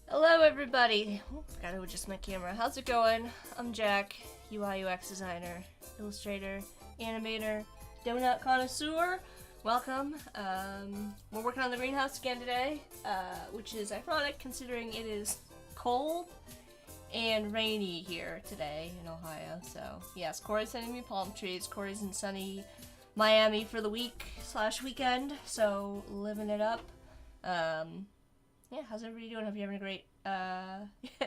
Hello everybody! Gotta adjust my camera. How's it going? I'm Jack, UI UX designer, illustrator, animator, donut connoisseur. Welcome. We're working on the greenhouse again today, which is ironic considering it is cold and rainy here today in Ohio. So yes, Corey's sending me palm trees. Corey's in sunny Miami for the week/weekend, so living it up. Yeah, how's everybody doing? Hope you're having a great,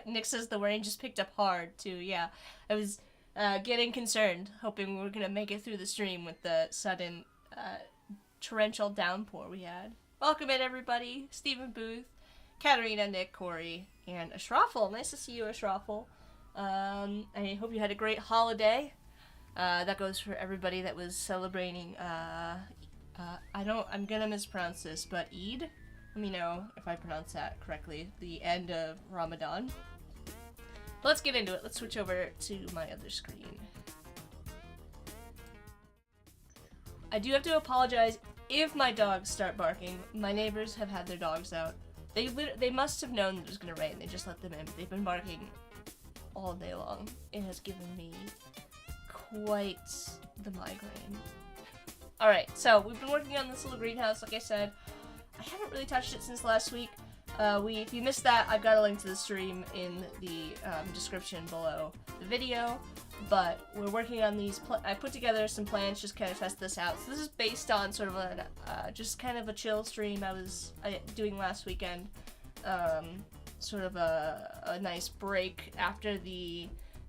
Nick says the rain just picked up hard, too. Yeah, I was, getting concerned, hoping we were gonna make it through the stream with the sudden, torrential downpour we had. Welcome in, everybody. Stephen Booth, Katarina, Nick, Corey, and Ashraffle. Nice to see you, Ashraffle. I hope you had a great holiday. That goes for everybody that was celebrating, I'm gonna mispronounce this, but Eid? Let me know if I pronounce that correctly. The end of Ramadan. But let's get into it. Let's switch over to my other screen. I do have to apologize if my dogs start barking. My neighbors have had their dogs out. They must have known that it was gonna rain. They just let them in. They've been barking all day long. It has given me quite the migraine. Alright, so we've been working on this little greenhouse, like I said. I haven't really touched it since last week. If you missed that, I've got a link to the stream in the description below the video. But we're working on these. I put together some plans just kind of test this out. So this is based on sort of a just kind of a chill stream I was doing last weekend. Sort of a nice break after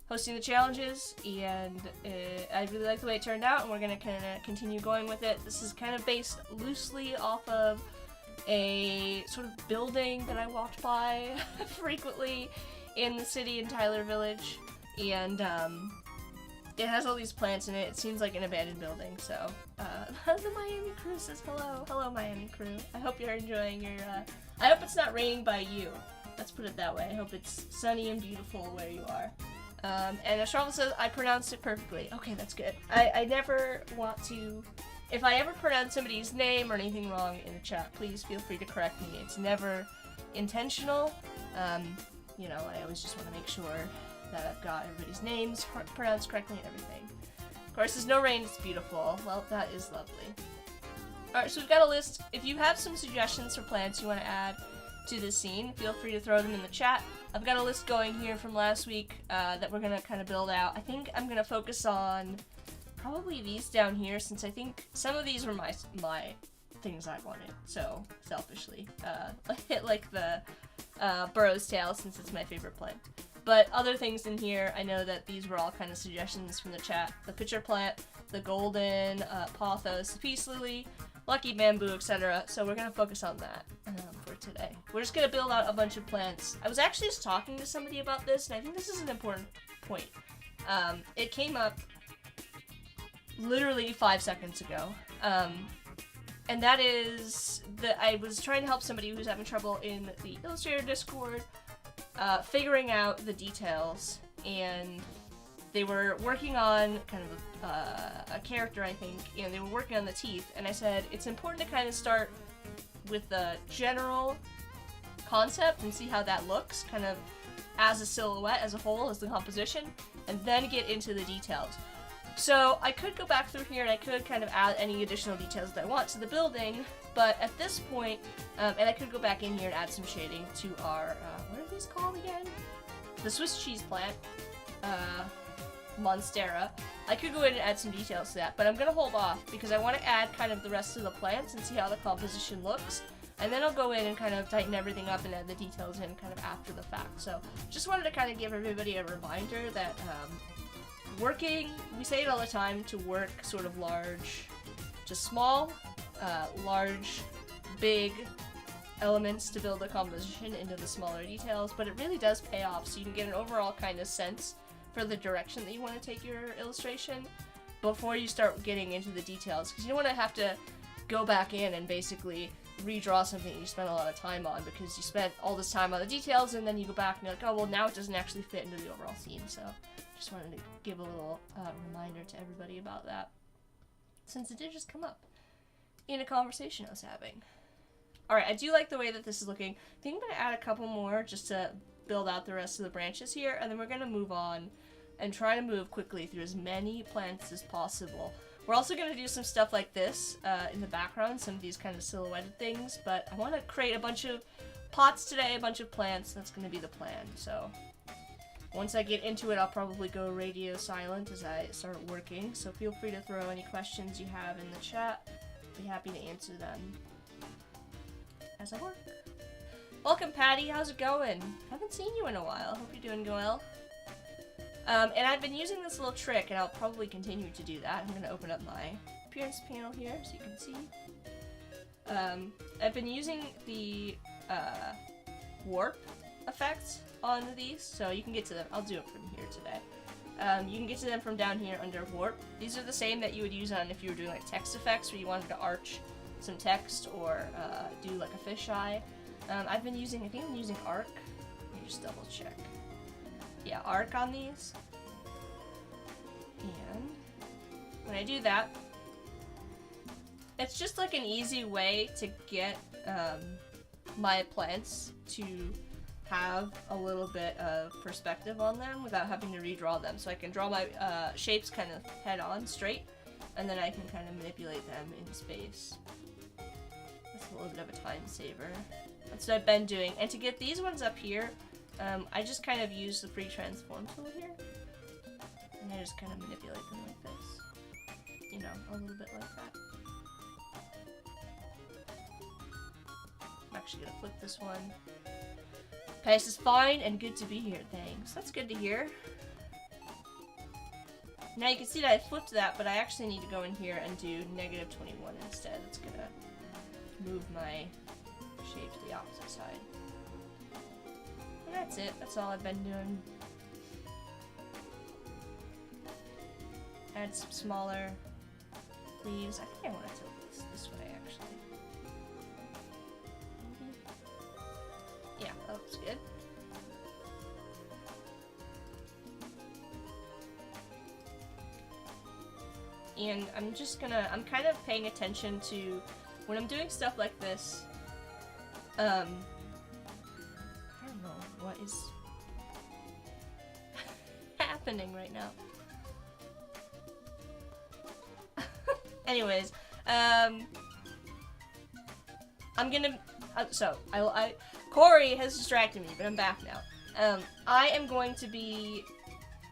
hosting the challenges, and I really like the way it turned out, and we're gonna kind of continue going with it. This is kind of based loosely off of a sort of building that I walked by frequently in the city in Tyler Village, and it has all these plants in it. It seems like an abandoned building, so the Miami crew says hello. Hello, Miami crew. I hope you're enjoying your, I hope it's not raining by you. Let's put it that way. I hope it's sunny and beautiful where you are. And Ashraffle says I pronounced it perfectly. Okay, that's good. I never want to... If I ever pronounce somebody's name or anything wrong in the chat, please feel free to correct me. It's never intentional. You know, I always just want to make sure that I've got everybody's names pronounced correctly and everything. Of course, there's no rain, it's beautiful. Well, that is lovely. Alright, so we've got a list. If you have some suggestions for plants you want to add to this scene, feel free to throw them in the chat. I've got a list going here from last week that we're going to kind of build out. I think I'm going to focus on probably these down here, since I think some of these were my things I wanted, so selfishly. Like the Burrow's Tail, since it's my favorite plant. But other things in here, I know that these were all kind of suggestions from the chat. The pitcher plant, the golden pothos, the peace lily, lucky bamboo, etc. So we're going to focus on that for today. We're just going to build out a bunch of plants. I was actually just talking to somebody about this, and I think this is an important point. It came up literally 5 seconds ago. And that is that I was trying to help somebody who's having trouble in the Illustrator Discord figuring out the details, and they were working on kind of a character, I think, and they were working on the teeth, and I said it's important to kind of start with the general concept and see how that looks, kind of as a silhouette, as a whole, as the composition, and then get into the details. So I could go back through here and I could kind of add any additional details that I want to the building, but at this point, and I could go back in here and add some shading to our, what are these called again? The Swiss cheese plant, Monstera. I could go in and add some details to that, but I'm gonna hold off because I want to add kind of the rest of the plants and see how the composition looks, and then I'll go in and kind of tighten everything up and add the details in kind of after the fact. So just wanted to kind of give everybody a reminder that working, we say it all the time, to work sort of large to small, large, big elements to build a composition into the smaller details, but it really does pay off, so you can get an overall kind of sense for the direction that you want to take your illustration before you start getting into the details, because you don't want to have to go back in and basically redraw something you spent a lot of time on because you spent all this time on the details, and then you go back and you're like, oh, well, now it doesn't actually fit into the overall scene. So just wanted to give a little reminder to everybody about that, since it did just come up in a conversation I was having. Alright, I do like the way that this is looking. I think I'm going to add a couple more just to build out the rest of the branches here, and then we're going to move on and try to move quickly through as many plants as possible. We're also going to do some stuff like this in the background, some of these kind of silhouetted things, but I want to create a bunch of pots today, a bunch of plants. That's going to be the plan. So Once I get into it, I'll probably go radio silent as I start working, so feel free to throw any questions you have in the chat. I'll be happy to answer them as I work. Welcome, Patty. How's it going? Haven't seen you in a while. Hope you're doing well. And I've been using this little trick, and I'll probably continue to do that. I'm going to open up my appearance panel here so you can see. I've been using the warp effect on these, so you can get to them. I'll do it from here today. You can get to them from down here under warp. These are the same that you would use on if you were doing like text effects, where you wanted to arch some text or do like a fisheye. I've been using, I think I'm using arc. Let me just double check. Yeah, arc on these. And when I do that, it's just like an easy way to get my plants to have a little bit of perspective on them without having to redraw them. So I can draw my shapes kind of head on, straight, and then I can kind of manipulate them in space. That's a little bit of a time saver. That's what I've been doing. And to get these ones up here, I just kind of use the free transform tool here. And I just kind of manipulate them like this. You know, a little bit like that. I'm actually gonna flip this one. Pace is fine and good to be here, thanks. That's good to hear. Now you can see that I flipped that, but I actually need to go in here and do -21 instead. It's gonna move my shape to the opposite side. And that's it. That's all I've been doing. Add some smaller leaves. I think I want to tilt this way, actually. Yeah, that looks good. And I'm kind of paying attention to, when I'm doing stuff like this, I don't know what is happening right now. Anyways, I'm gonna, Corey has distracted me, but I'm back now. I am going to be,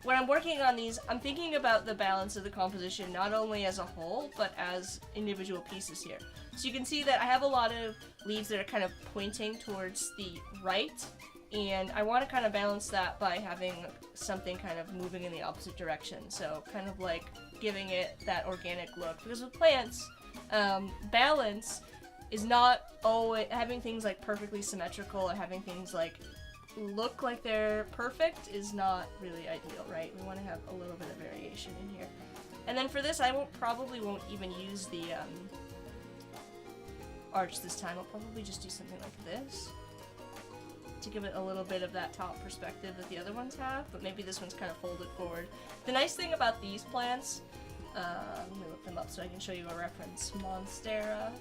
when I'm working on these, I'm thinking about the balance of the composition, not only as a whole, but as individual pieces here. So you can see that I have a lot of leaves that are kind of pointing towards the right, and I want to kind of balance that by having something kind of moving in the opposite direction. So kind of like giving it that organic look. Because with plants, balance is not always having things like perfectly symmetrical or having things like look like they're perfect is not really ideal, right? We want to have a little bit of variation in here. And then for this, I probably won't even use the arch this time. I'll probably just do something like this to give it a little bit of that top perspective that the other ones have, but maybe this one's kind of folded forward. The nice thing about these plants, let me look them up so I can show you a reference, Monstera,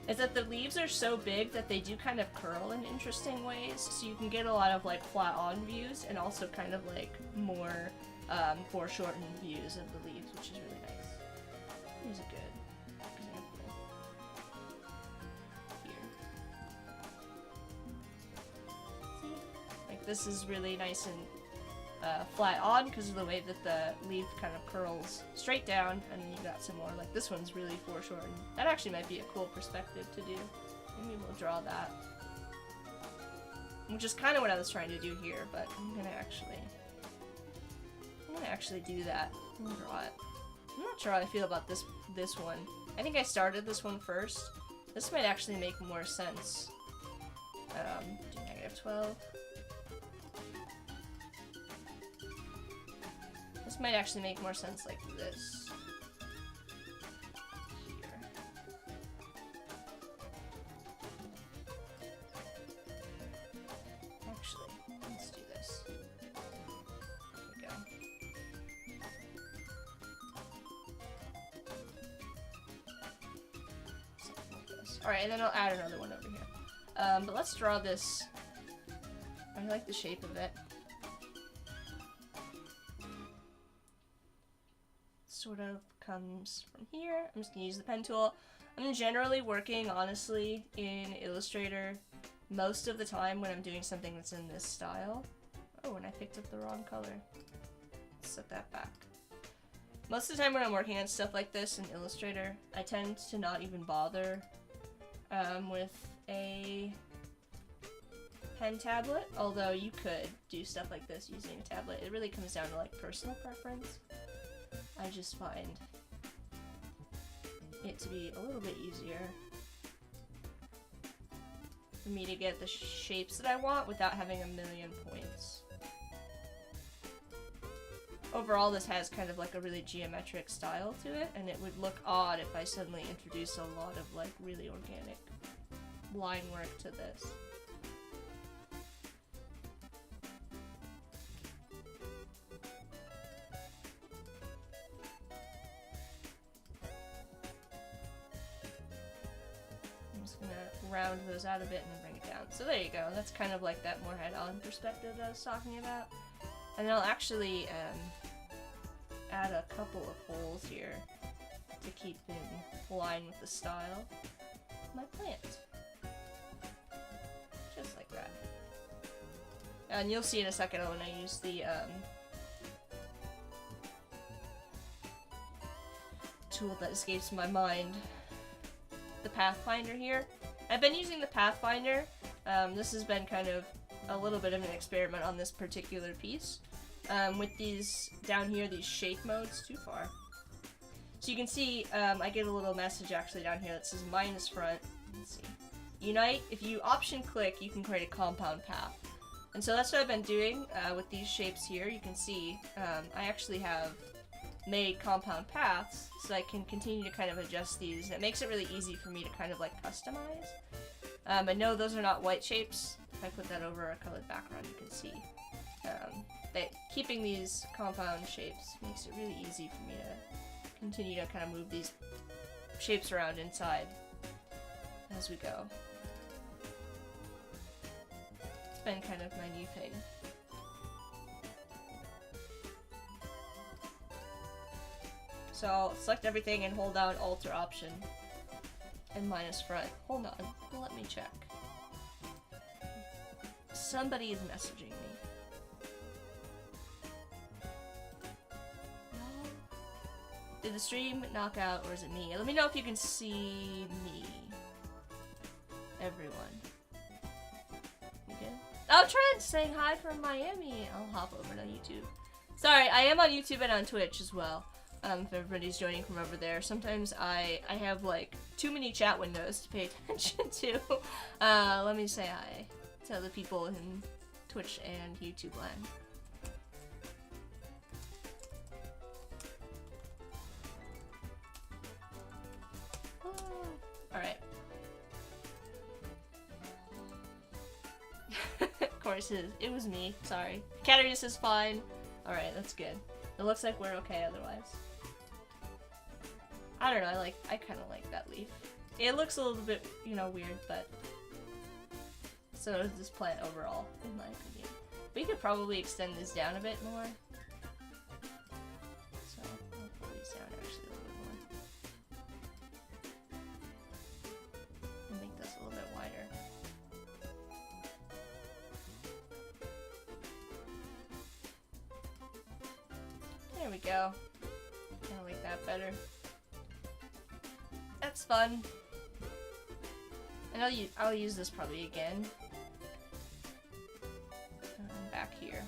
is that the leaves are so big that they do kind of curl in interesting ways, so you can get a lot of like flat-on views and also kind of like more foreshortened views of the leaves, which is really nice. Here's a good example. Here. See? Like this is really nice and flat on because of the way that the leaf kind of curls straight down, and then you got some more, like this one's really foreshortened. That actually might be a cool perspective to do. Maybe we'll draw that. Which is kind of what I was trying to do here, but I'm gonna actually do that. I'm gonna draw it. I'm not sure how I feel about this one. I think I started this one first. This might actually make more sense. Do -12. This might actually make more sense like this. Here. Actually, let's do this. There we go. Something like this. Alright, and then I'll add another one over here. But let's draw this. I like the shape of it. Sort of comes from here. I'm just gonna use the pen tool. I'm generally working, honestly, in Illustrator most of the time when I'm doing something that's in this style. Oh, and I picked up the wrong color. Let's set that back. Most of the time when I'm working on stuff like this in Illustrator, I tend to not even bother with a pen tablet, although you could do stuff like this using a tablet. It really comes down to like personal preference. I just find it to be a little bit easier for me to get the shapes that I want without having a million points. Overall, this has kind of like a really geometric style to it, and it would look odd if I suddenly introduced a lot of like really organic line work to this. I'm just gonna round those out a bit and then bring it down. So there you go. That's kind of like that more head-on perspective that I was talking about. And I'll actually add a couple of holes here to keep in line with the style of my plant. Just like that. And you'll see in a second when I use the tool that escapes my mind, the Pathfinder here. I've been using the Pathfinder. This has been kind of a little bit of an experiment on this particular piece. With these, down here, these shape modes, too far. So you can see, I get a little message actually down here that says minus front. Let's see. Unite, if you option click, you can create a compound path. And so that's what I've been doing with these shapes here. You can see, I actually have made compound paths, so I can continue to kind of adjust these. It makes it really easy for me to kind of like customize. I know those are not white shapes. If I put that over a colored background, you can see that keeping these compound shapes makes it really easy for me to continue to kind of move these shapes around inside as we go. It's been kind of my new thing. So I'll select everything and hold down Alt or Option and minus front. Hold on, let me check. Somebody is messaging me. No? Did the stream knock out or is it me? Let me know if you can see me. Everyone. You good? Oh, Trent saying hi from Miami. I'll hop over to YouTube. Sorry, I am on YouTube and on Twitch as well. If everybody's joining from over there. Sometimes I have like too many chat windows to pay attention to. Let me say hi to the people in Twitch and YouTube land. Alright. Of course it was me, sorry. Catarina is fine. Alright, that's good. It looks like we're okay otherwise. I don't know, I kind of like that leaf. It looks a little bit, you know, weird, but so does this plant overall, in my opinion. We could probably extend this down a bit more. So, I'll pull these down actually a little bit more. And make this a little bit wider. There we go. Kind of like that better. That's fun. And I'll use this probably again. Back here.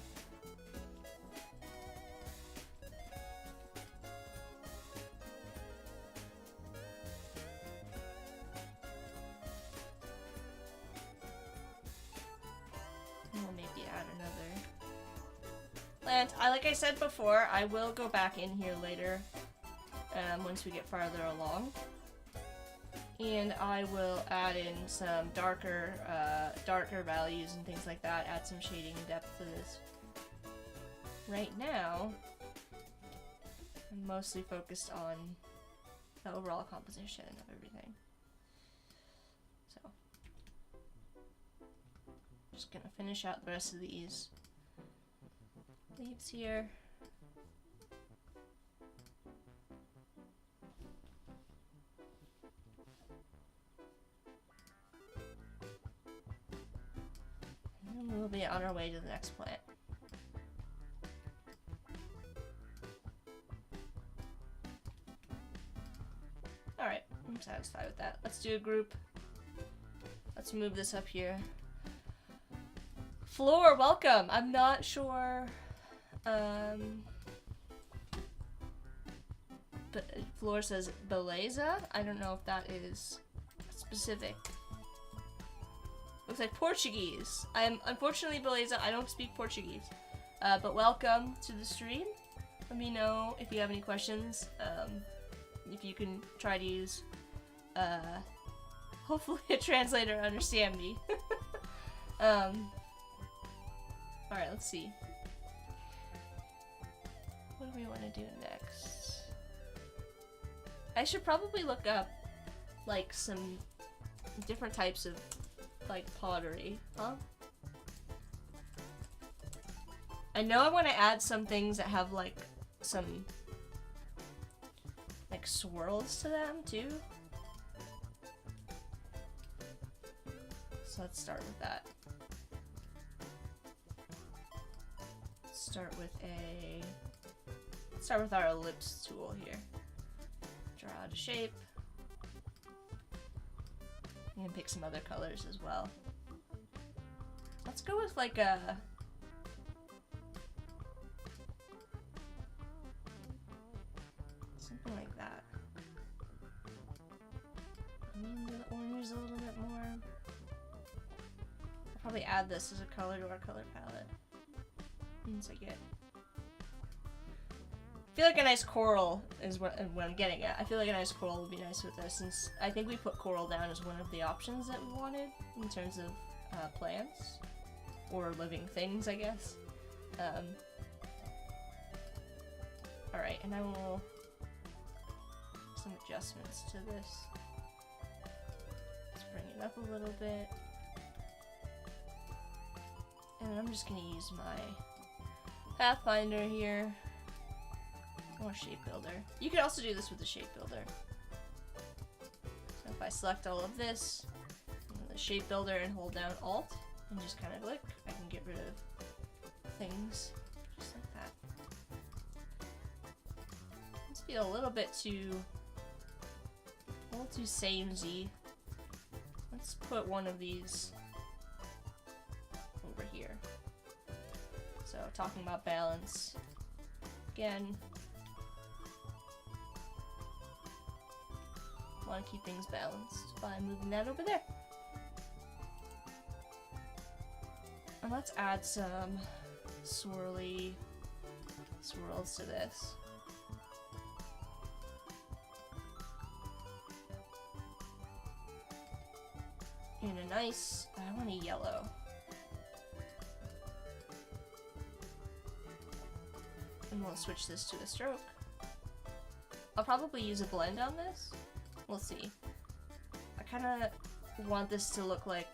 And we'll maybe add another plant. Like I said before, I will go back in here later once we get farther along. And I will add in some darker values and things like that, add some shading and depth to this. Right now, I'm mostly focused on the overall composition of everything. So, just gonna finish out the rest of these leaves here. And we'll be on our way to the next plant. satisfied with that. Let's do a group. Let's move this up here. Floor, welcome. I'm not sure. But Floor says beleza. I don't know if that is specific. Looks like Portuguese. Unfortunately, beleza, I don't speak Portuguese. But welcome to the stream. Let me know if you have any questions. If you can try to use, hopefully a translator understand me. Alright, let's see. What do we want to do next? I should probably look up, like, some different types of, like, pottery, huh? I know I want to add some things that have, like, some, like, swirls to them, too. So let's start with that. Start with our ellipse tool here. Draw out a shape. You can pick some other colors as well. Let's go with like a something like that. Maybe the orange a little bit more. I'll probably add this as a color to our color palette. Once I get. I feel like a nice coral is what I'm getting at. I feel like a nice coral would be nice with this, since I think we put coral down as one of the options that we wanted in terms of plants or living things, I guess. Alright, and I will some adjustments to this. Let's bring it up a little bit. And I'm just gonna use my Pathfinder here. Or shape builder. You could also do this with the shape builder. So if I select all of this, the shape builder, and hold down Alt, and just kind of click, I can get rid of things just like that. This feels a little too samey. Let's put one of these over here. So talking about balance again. Want to keep things balanced by moving that over there. And let's add some swirly swirls to this. In a nice, I want a yellow. And we'll switch this to a stroke. I'll probably use a blend on this. We'll see. I kind of want this to look like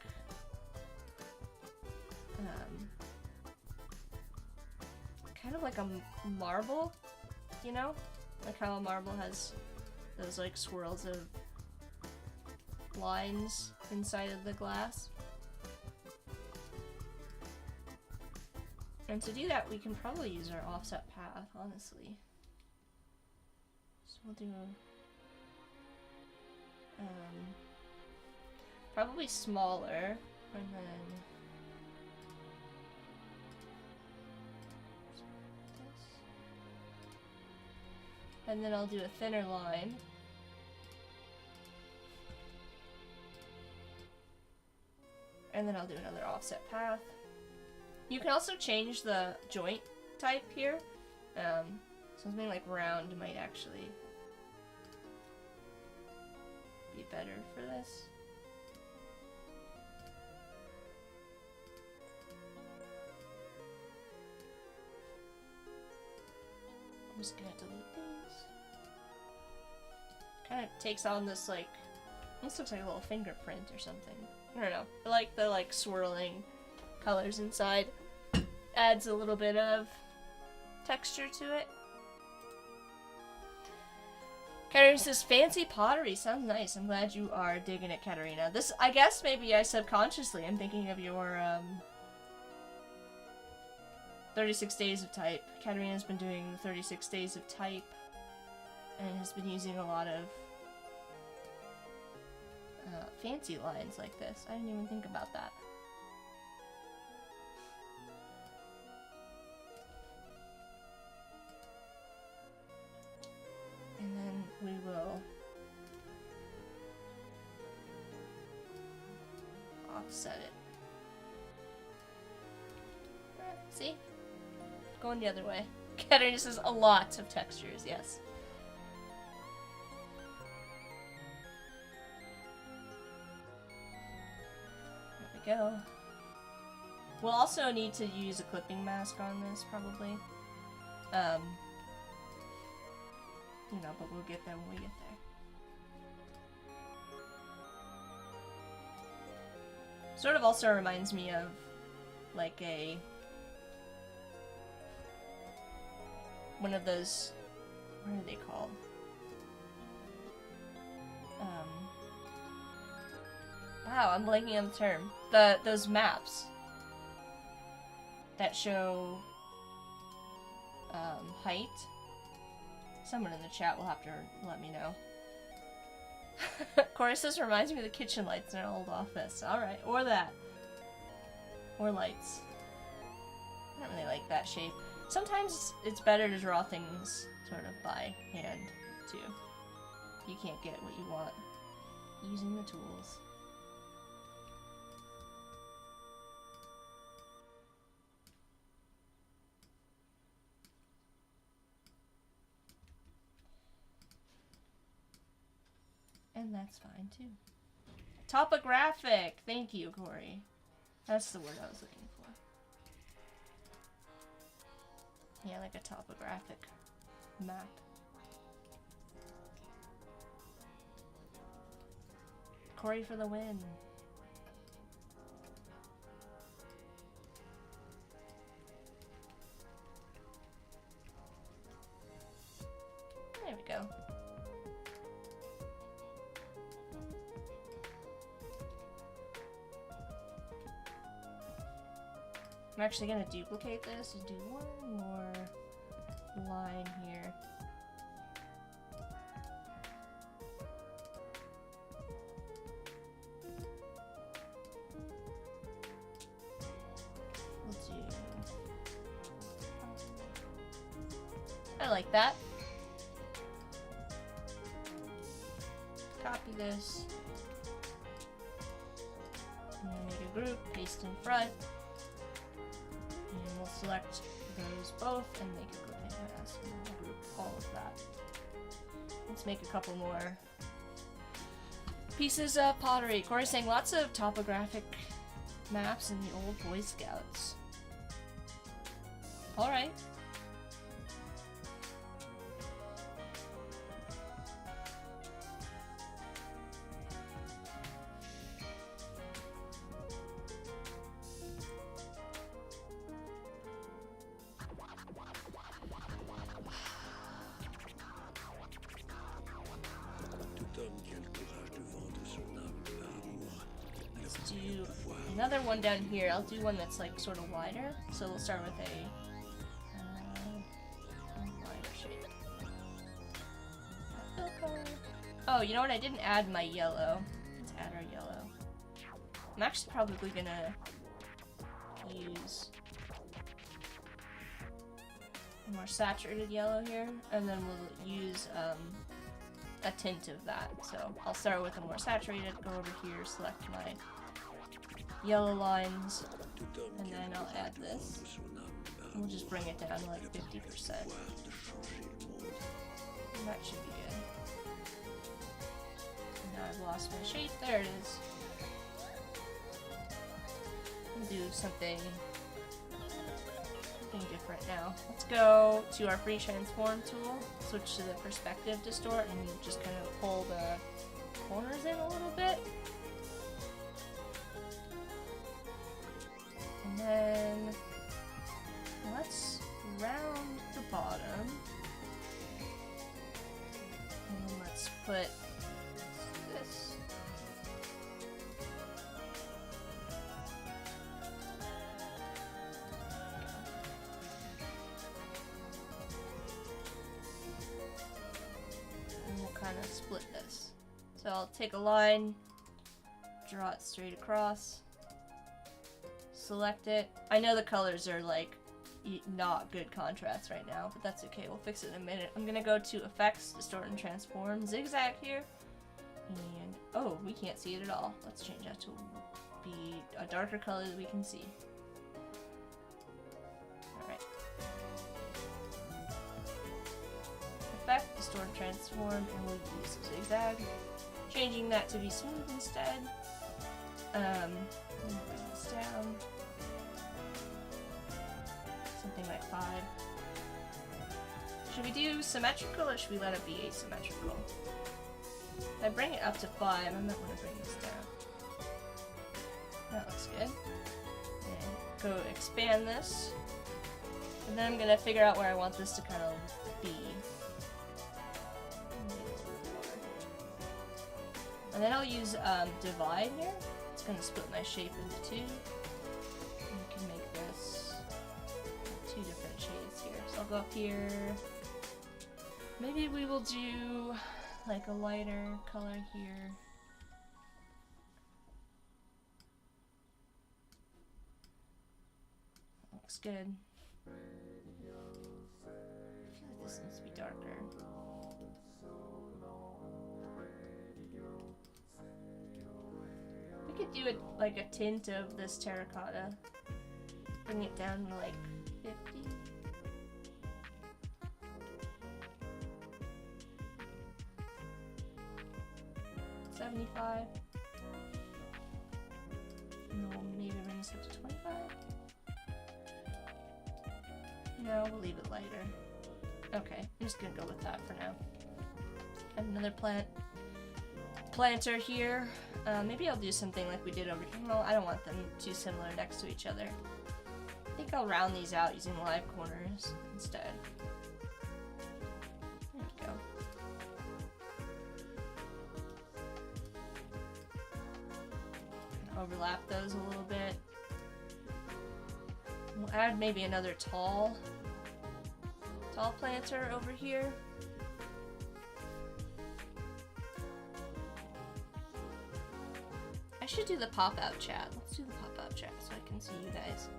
kind of like a marble, you know? Like how a marble has those like swirls of lines inside of the glass. And to do that, we can probably use our offset path, honestly. So we'll do probably smaller, and then this. And then I'll do a thinner line. And then I'll do another offset path. You can also change the joint type here. Something like round might actually be better for this. I'm just gonna delete these. Kind of takes on this like, this looks like a little fingerprint or something. I don't know. I like the like swirling colors inside. Adds a little bit of texture to it. Katarina says, fancy pottery. Sounds nice. I'm glad you are digging it, Katarina. This, I guess maybe I subconsciously am thinking of your 36 days of type. Katarina's been doing 36 days of type and has been using a lot of fancy lines like this. I didn't even think about that. And then we will offset it. See? Going the other way. Katarina says a lot of textures, yes. There we go. We'll also need to use a clipping mask on this, probably. You know, but we'll get there when we get there. Sort of also reminds me of, like, one of those, what are they called? Wow, I'm blanking on the term. Those maps that show height. Someone in the chat will have to let me know. Corey says reminds me of the kitchen lights in an old office. Alright, or that. Or lights. I don't really like that shape. Sometimes it's better to draw things sort of by hand, too. You can't get what you want using the tools. And that's fine, too. Topographic! Thank you, Corey. That's the word I was looking for. Yeah, like a topographic map. Corey for the win. There we go. I'm actually going to duplicate this and do one more line here. We'll do... I like that. Copy this. And then make a group, paste in front. And we'll select those both and make a clipping mask and we'll group all of that. Let's make a couple more pieces of pottery. Corey's saying lots of topographic maps in the old Boy Scouts. Alright. Another one down here. I'll do one that's like sort of wider. So we'll start with a wider shape. Oh, you know what? I didn't add my yellow. Let's add our yellow. I'm actually probably gonna use a more saturated yellow here, and then we'll use a tint of that. So I'll start with a more saturated, go over here, select my yellow lines, and then I'll add this. We'll just bring it down to like 50%. And that should be good. And now I've lost my shape. There it is. We'll do something different now. Let's go to our free transform tool, switch to the perspective distort, and just kind of pull the corners in a little bit. And then let's round the bottom. And then let's put this. And we'll kind of split this. So I'll take a line draw it straight across. Select it. I know the colors are like not good contrast right now, but that's okay. We'll fix it in a minute. I'm gonna go to Effects, Distort and Transform, Zigzag here. And oh, we can't see it at all. Let's change that to be a darker color that we can see. Alright. Effect, Distort and Transform, and we'll use Zigzag. Changing that to be smooth instead. I'm gonna bring this down. Something like 5. Should we do symmetrical or should we let it be asymmetrical? If I bring it up to 5, I might want to bring this down. That looks good. And go expand this. And then I'm going to figure out where I want this to kind of be. And then I'll use divide here. It's going to split my shape into 2. And you can make this 2 different shades here. So I'll go up here. Maybe we will do like a lighter color here. Looks good. I feel like this needs to be darker. We could do it like a tint of this terracotta. Bring it down to like 50. $75. No, maybe bring this up to 25. No, we'll leave it lighter. Okay, I'm just gonna go with that for now. Have another planter here. Maybe I'll do something like we did over here. Well, I don't want them too similar next to each other. I think I'll round these out using live corners instead. There we go. Overlap those a little bit. We'll add maybe another tall planter over here. I should do the pop-out chat. Let's do the pop-out chat so I can see you guys.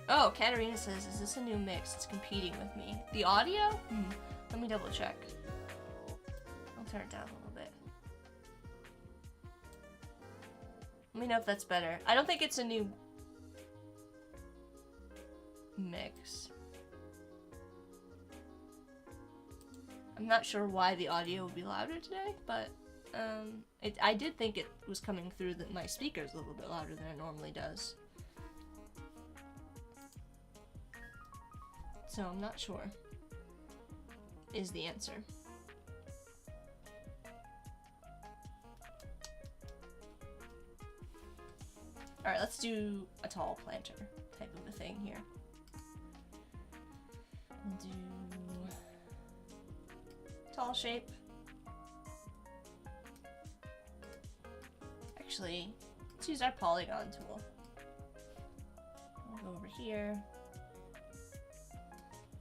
Oh, Katarina says, is this a new mix? It's competing with me. The audio? Let me double check. I'll turn it down a little bit. Let me know if that's better. I don't think it's a new mix. I'm not sure why the audio would be louder today, but I did think it was coming through my speakers a little bit louder than it normally does. So I'm not sure is the answer. Alright, let's do a tall planter type of a thing here. We'll do tall shape. Actually, let's use our polygon tool. We'll go over here.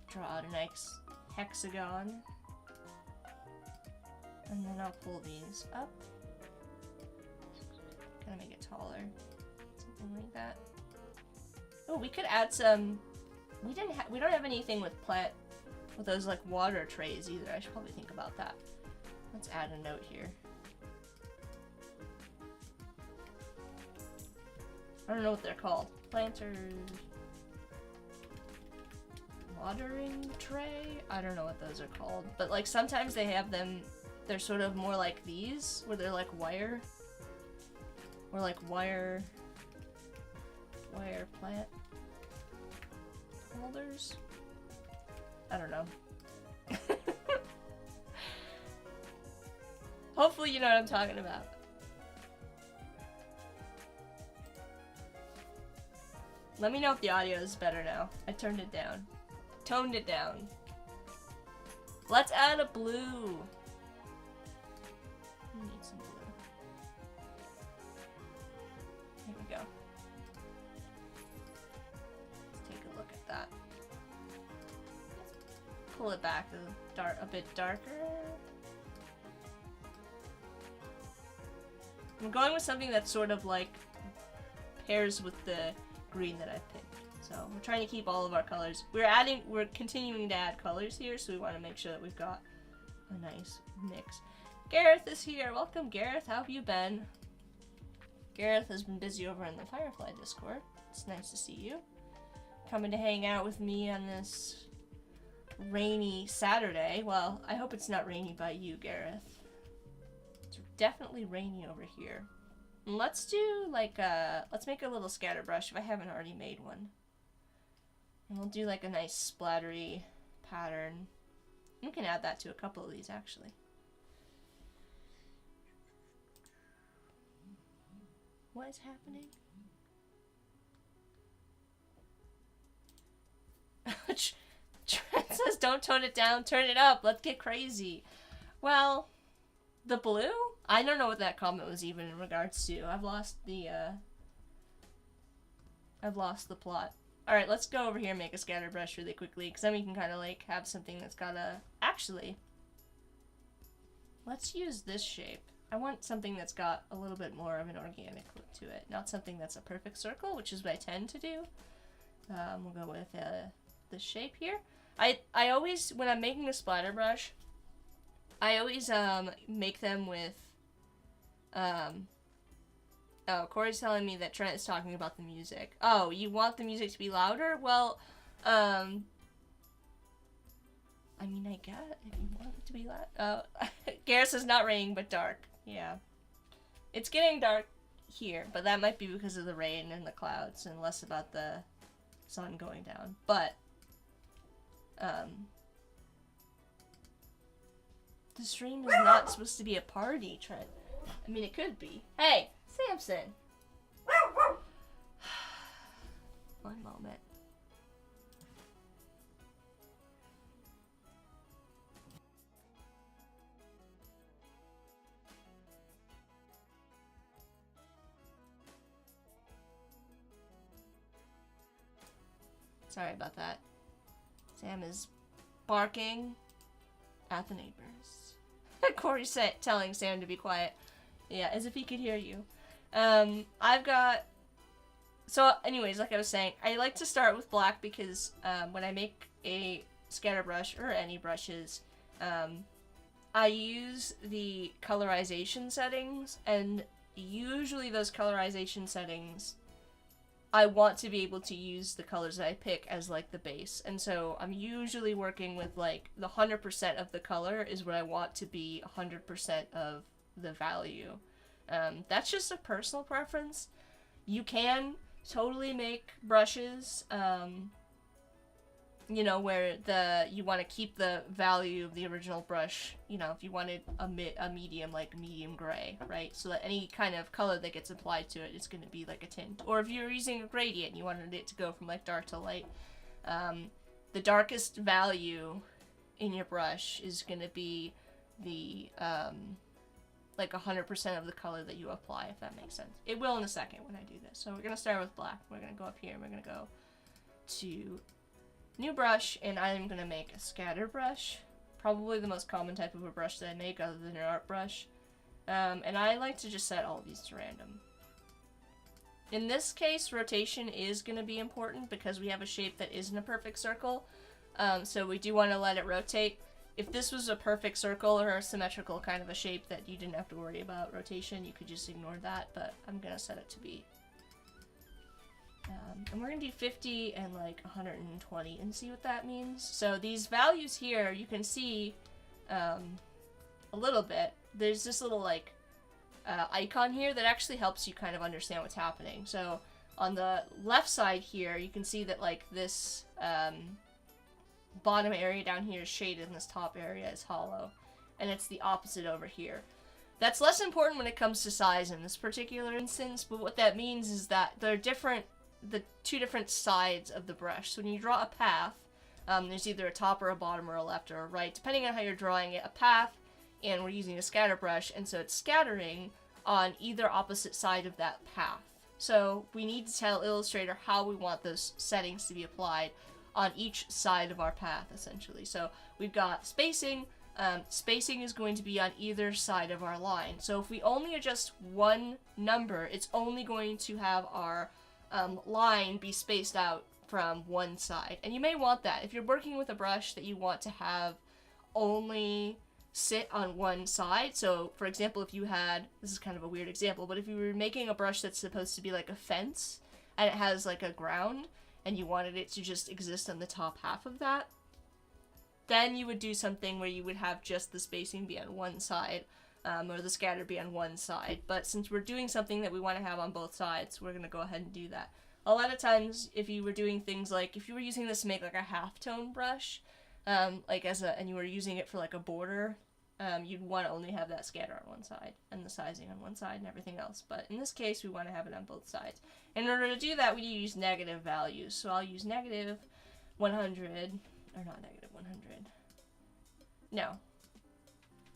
Draw out a nice hexagon. And then I'll pull these up. Kind of make it taller. Something like that. Oh, we could add some. We don't have anything with those like water trays either. I should probably think about that. Let's add a note here. I don't know what they're called. Planters. Watering tray? I don't know what those are called. But like sometimes they have them, they're sort of more like these, where they're like wire. Or like wire plant holders? I don't know. Hopefully you know what I'm talking about. Let me know if the audio is better now. I turned it down. Toned it down. Let's add a blue. We need some blue. Here we go. Let's take a look at that. Pull it back a bit darker. I'm going with something that sort of like pairs with the green that I picked. So we're trying to keep all of our colors. We're continuing to add colors here, so we want to make sure that we've got a nice mix. Gareth is here. Welcome, Gareth. How have you been? Gareth has been busy over in the Firefly Discord. It's nice to see you. Coming to hang out with me on this rainy Saturday. Well, I hope it's not rainy by you, Gareth. It's definitely rainy over here. And let's do like let's make a little scatter brush if I haven't already made one. And we'll do like a nice splattery pattern. We can add that to a couple of these actually. What is happening? Trent says don't tone it down, turn it up, let's get crazy. Well, the blue? I don't know what that comment was even in regards to. I've lost the plot. Alright, let's go over here and make a scatter brush really quickly, because then we can kind of like have something that's got a... Actually, let's use this shape. I want something that's got a little bit more of an organic look to it, not something that's a perfect circle, which is what I tend to do. We'll go with this shape here. I always, when I'm making a splatter brush, I always make them with... Oh, Corey's telling me that Trent is talking about the music. Oh, you want the music to be louder? Well, I mean, I guess if you want it to be loud. Gareth says not raining, but dark. Yeah. It's getting dark here, but that might be because of the rain and the clouds and less about the sun going down. But, the stream is not supposed to be a party, Trent. I mean, it could be. Hey, Samson! One moment. Sorry about that. Sam is barking at the neighbors. Corey's telling Sam to be quiet. Yeah, as if he could hear you. I've got... So, anyways, like I was saying, I like to start with black because when I make a scatter brush, or any brushes, I use the colorization settings, and usually those colorization settings, I want to be able to use the colors that I pick as, like, the base. And so I'm usually working with, like, the 100% of the color is what I want to be 100% of the value. That's just a personal preference. You can totally make brushes, you know, where you want to keep the value of the original brush, you know, if you wanted a medium, like medium gray, right? So that any kind of color that gets applied to it is going to be like a tint. Or if you're using a gradient and you wanted it to go from like dark to light, the darkest value in your brush is going to be the, like 100% of the color that you apply, if that makes sense. It will in a second when I do this. So we're going to start with black. We're going to go up here and we're going to go to new brush, and I'm going to make a scatter brush. Probably the most common type of a brush that I make other than an art brush. And I like to just set all of these to random. In this case, rotation is going to be important because we have a shape that isn't a perfect circle. So we do want to let it rotate. If this was a perfect circle or a symmetrical kind of a shape that you didn't have to worry about rotation, you could just ignore that, but I'm going to set it to be. And we're going to do 50 and like 120 and see what that means. So these values here, you can see a little bit. There's this little like icon here that actually helps you kind of understand what's happening. So on the left side here, you can see that like this bottom area down here is shaded and this top area is hollow. And it's the opposite over here. That's less important when it comes to size in this particular instance, but what that means is that they're different, the two different sides of the brush. So when you draw a path, there's either a top or a bottom or a left or a right, depending on how you're drawing it, a path, and we're using a scatter brush, and so it's scattering on either opposite side of that path. So we need to tell Illustrator how we want those settings to be applied on each side of our path, essentially. So we've got spacing, spacing is going to be on either side of our line. So if we only adjust one number, it's only going to have our line be spaced out from one side. And you may want that. If you're working with a brush that you want to have only sit on one side, so for example, if you had, this is kind of a weird example, but if you were making a brush that's supposed to be like a fence, and it has like a ground, and you wanted it to just exist on the top half of that, then you would do something where you would have just the spacing be on one side, or the scatter be on one side. But since we're doing something that we want to have on both sides, we're going to go ahead and do that. A lot of times, if you were doing things like, if you were using this to make like a halftone brush, like and you were using it for like a border, you'd want to only have that scatter on one side, and the sizing on one side, and everything else. But in this case, we want to have it on both sides. In order to do that, we need to use negative values. So I'll use negative 100, or not negative 100. No.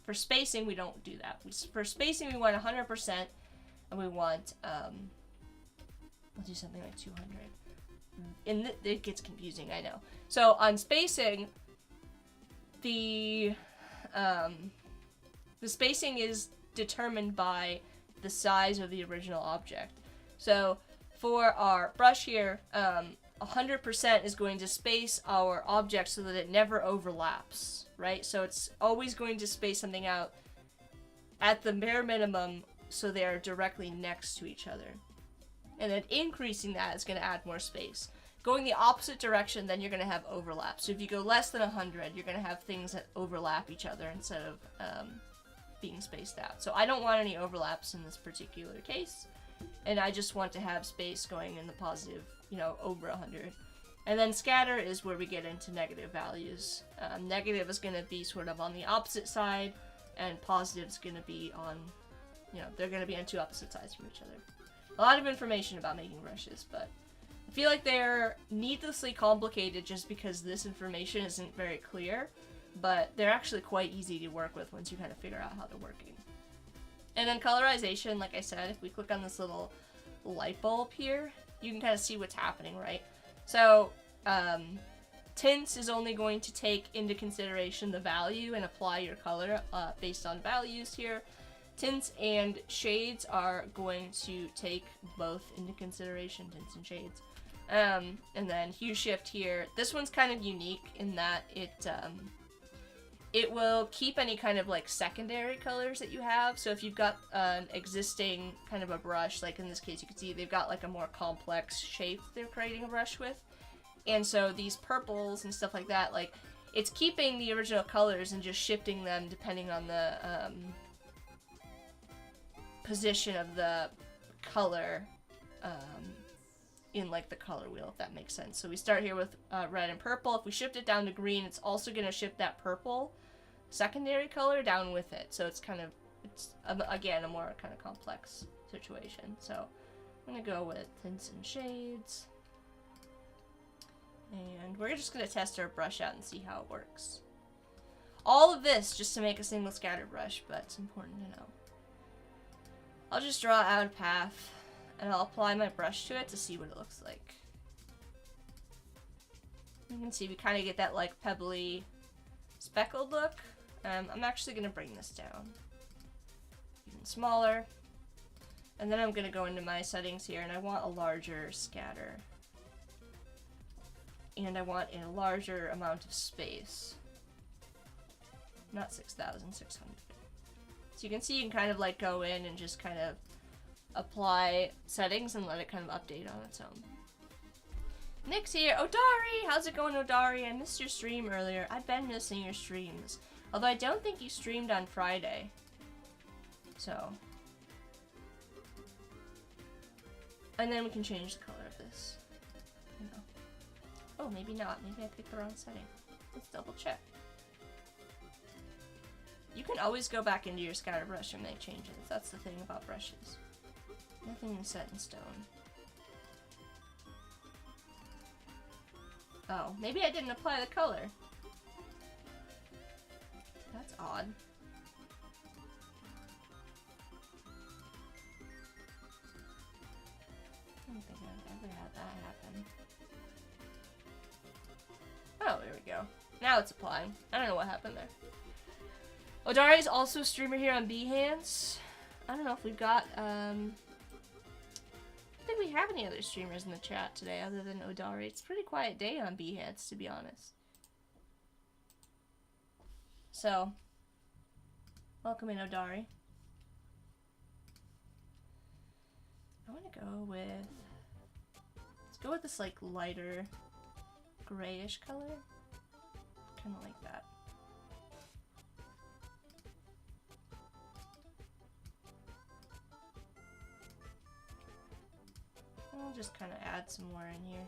For spacing, we don't do that. For spacing, we want 100%, and we want, we'll do something like 200. It gets confusing, I know. So on spacing, the spacing is determined by the size of the original object. So for our brush here, 100% is going to space our object so that it never overlaps, right? So it's always going to space something out at the bare minimum so they are directly next to each other. And then increasing that is going to add more space. Going the opposite direction, then you're going to have overlap. So if you go less than 100, you're going to have things that overlap each other instead of being spaced out. So I don't want any overlaps in this particular case, and I just want to have space going in the positive, over 100. And then scatter is where we get into negative values. Negative is going to be sort of on the opposite side, and positive is going to be on, they're going to be on two opposite sides from each other. A lot of information about making brushes, but I feel like they're needlessly complicated just because this information isn't very clear, but they're actually quite easy to work with once you kind of figure out how they're working. And then colorization, like I said, if we click on this little light bulb here, you can kind of see what's happening, right? So, tints is only going to take into consideration the value and apply your color based on values here. Tints and shades are going to take both into consideration, tints and shades. And then hue shift here, this one's kind of unique in that it will keep any kind of like secondary colors that you have. So if you've got an existing kind of a brush, like in this case you can see they've got like a more complex shape they're creating a brush with. And so these purples and stuff like that, like it's keeping the original colors and just shifting them depending on the position of the color in like the color wheel, if that makes sense. So we start here with red and purple. If we shift it down to green, it's also going to shift that purple secondary color down with it. So it's kind of, again, a more kind of complex situation. So I'm going to go with tints and shades. And we're just going to test our brush out and see how it works. All of this just to make a single scatter brush, but it's important to know. I'll just draw out a path, and I'll apply my brush to it to see what it looks like. You can see we kind of get that like pebbly, speckled look. I'm actually going to bring this down even smaller. And then I'm going to go into my settings here, and I want a larger scatter. And I want a larger amount of space. Not 6,600. So you can see you can kind of like go in and just kind of apply settings and let it kind of update on its own. Nick's here. Odari! How's it going, Odari? I missed your stream earlier. I've been missing your streams. Although I don't think you streamed on Friday. So. And then we can change the color of this. Oh, maybe not. Maybe I picked the wrong setting. Let's double check. You can always go back into your scatter brush and make changes. That's the thing about brushes. Nothing is set in stone. Oh, maybe I didn't apply the color. That's odd. I don't think I've ever had that happen. Oh, there we go. Now it's applying. I don't know what happened there. Odari is also a streamer here on Behance. I don't know if we've got, I don't think we have any other streamers in the chat today other than Odari. It's a pretty quiet day on Behance, to be honest. So, welcome in, Odari. I want to go with, let's go with this like lighter grayish color. Kind of like that. I'll just kind of add some more in here.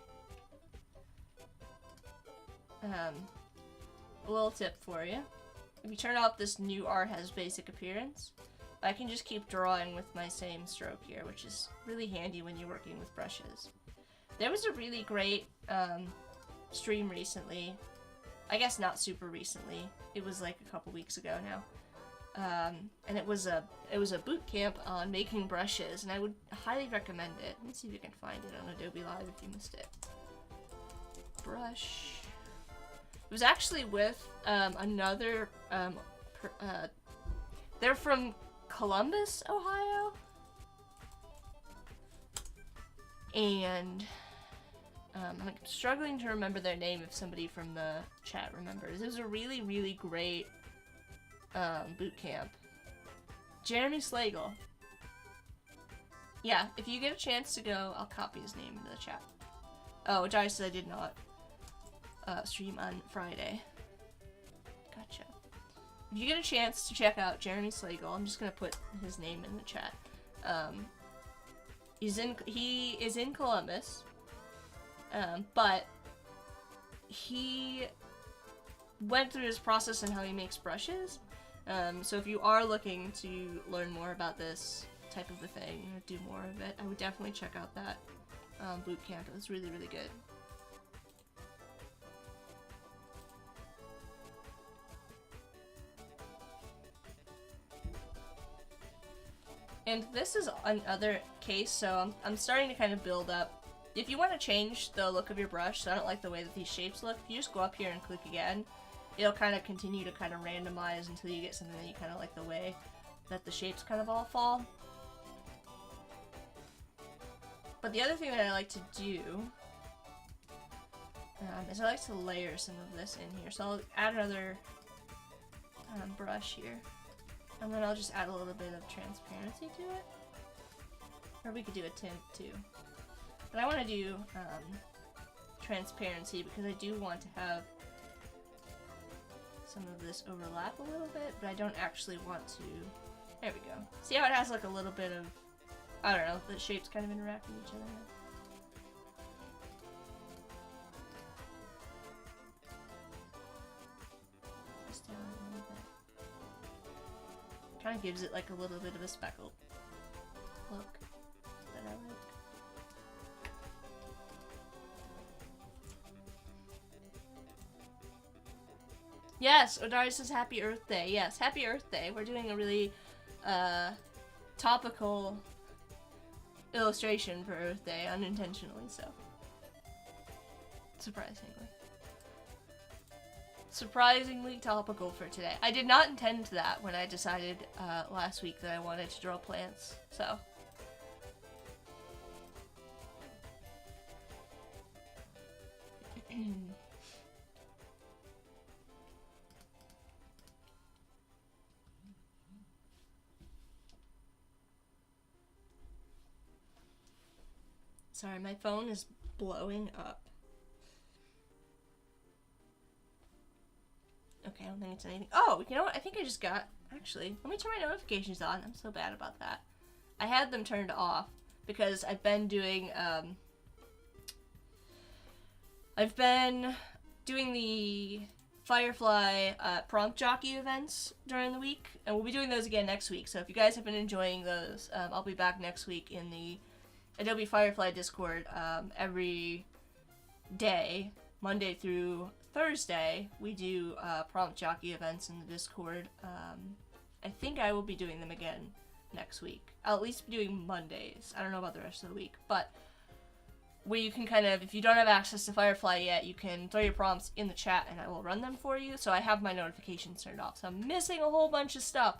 A little tip for you. If you turn off this new art has basic appearance, I can just keep drawing with my same stroke here, which is really handy when you're working with brushes. There was a really great stream recently. I guess not super recently. It was like a couple weeks ago now. And it was a boot camp on making brushes, and I would highly recommend it. Let me see if you can find it on Adobe Live if you missed it. Brush. It was actually with another. They're from Columbus, Ohio, and I'm struggling to remember their name. If somebody from the chat remembers, it was a really, really great boot camp. Jeremy Slagle. Yeah, if you get a chance to go, I'll copy his name into the chat. Oh, Jai said I did not stream on Friday. Gotcha. If you get a chance to check out Jeremy Slagle, I'm just gonna put his name in the chat. He is in Columbus, but he went through his process and how he makes brushes. So if you are looking to learn more about this type of a thing, or do more of it, I would definitely check out that boot camp. It was really, really good. And this is another case, so I'm starting to kind of build up. If you want to change the look of your brush, so I don't like the way that these shapes look, if you just go up here and click again, it'll kind of continue to kind of randomize until you get something that you kind of like the way that the shapes kind of all fall. But the other thing that I like to do is I like to layer some of this in here. So I'll add another brush here. And then I'll just add a little bit of transparency to it. Or we could do a tint too. But I want to do transparency because I do want to have some of this overlap a little bit, but I don't actually want to. There we go. See how it has like a little bit of, I don't know, the shapes kind of interact with each other. Just down a little bit. Kind of gives it like a little bit of a speckled look that I like. Yes, Odari says Happy Earth Day. Yes, Happy Earth Day. We're doing a really topical illustration for Earth Day, unintentionally so. Surprisingly topical for today. I did not intend that when I decided last week that I wanted to draw plants, so. Sorry, my phone is blowing up. Okay, I don't think it's anything. Oh, you know what? I think I just got... Actually, let me turn my notifications on. I'm so bad about that. I had them turned off because I've been doing, the Firefly prompt jockey events during the week, and we'll be doing those again next week. So if you guys have been enjoying those, I'll be back next week in the Adobe Firefly Discord every day, Monday through Thursday. We do prompt jockey events in the Discord. I think I will be doing them again next week. I'll at least be doing Mondays. I don't know about the rest of the week, but where you can kind of, if you don't have access to Firefly yet, you can throw your prompts in the chat and I will run them for you. So I have my notifications turned off. So I'm missing a whole bunch of stuff.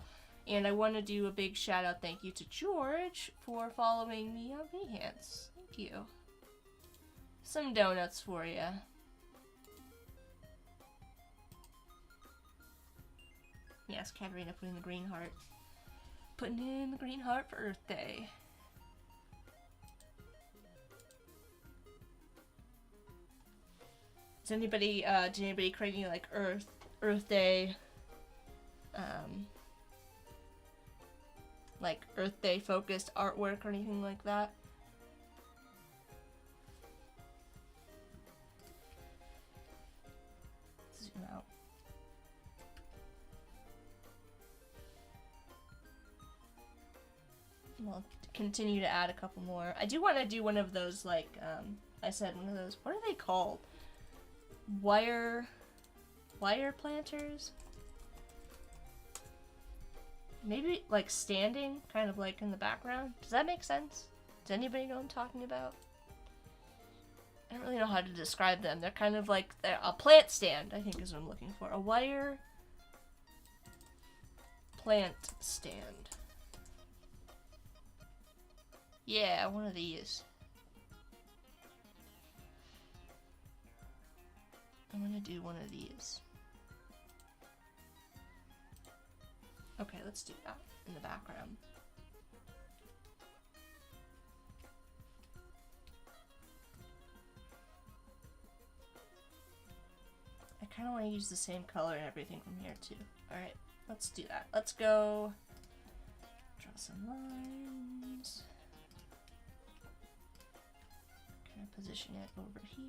And I want to do a big shout out thank you to George for following me on Behance. Thank you. Some donuts for you. Yes, Katarina put in the green heart. Putting in the green heart for Earth Day. Did anybody create any like Earth Day, like Earth Day focused artwork or anything like that? Zoom out. We'll continue to add a couple more. I do want to do one of those, like, I said, one of those, what are they called? Wire planters? Maybe, like, standing, kind of like in the background. Does that make sense? Does anybody know what I'm talking about? I don't really know how to describe them. They're kind of like, they're a plant stand, I think is what I'm looking for. A wire plant stand. Yeah, one of these. I'm gonna do one of these. Okay, let's do that in the background. I kind of want to use the same color and everything from here too. Alright, let's do that. Let's go draw some lines. Kind of position it over here.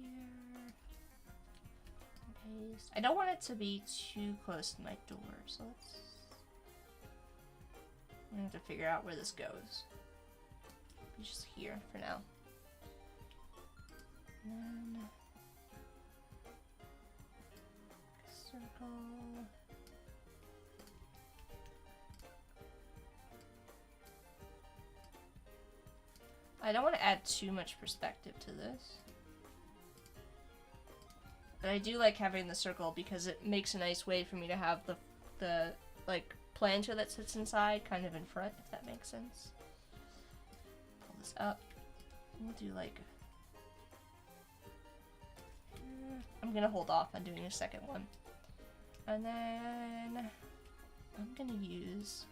Paste. I don't want it to be too close to my door, so let's... I'm gonna have to figure out where this goes. Be just here for now. And then... circle... I don't want to add too much perspective to this. But I do like having the circle because it makes a nice way for me to have the like planter that sits inside kind of in front, if that makes sense. Pull this up. We'll do like... I'm gonna hold off on doing a second one. And then I'm gonna use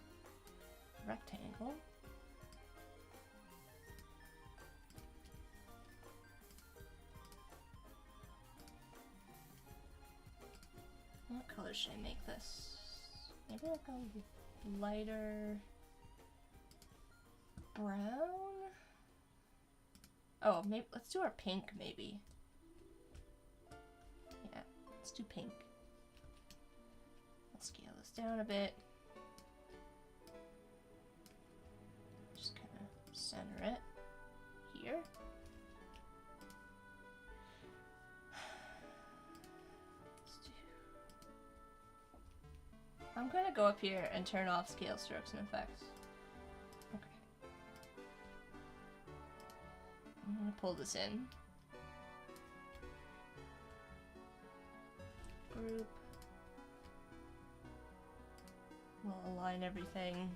a rectangle. What color should I make this? Maybe like a lighter brown? Oh, maybe let's do our pink maybe. Yeah, let's do pink. Let's scale this down a bit. Just kind of center it here. I'm gonna go up here and turn off scale strokes and effects. Okay. I'm gonna pull this in. Group. We'll align everything.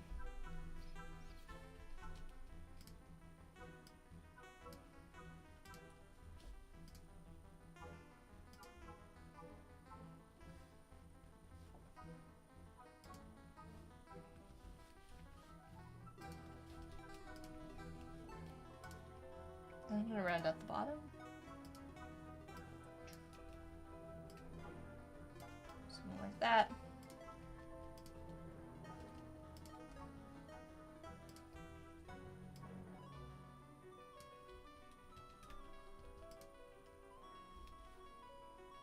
I'm gonna round out the bottom. Something like that.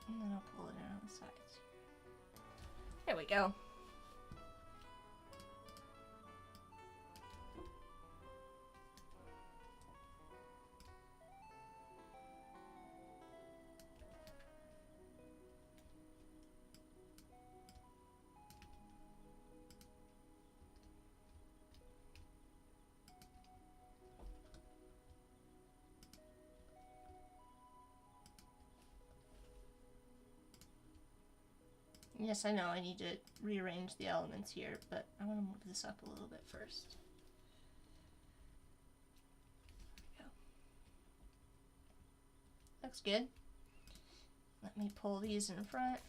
And then I'll pull it in on the sides. There we go. Yes, I know I need to rearrange the elements here, but I want to move this up a little bit first. There we go. Looks good. Let me pull these in front.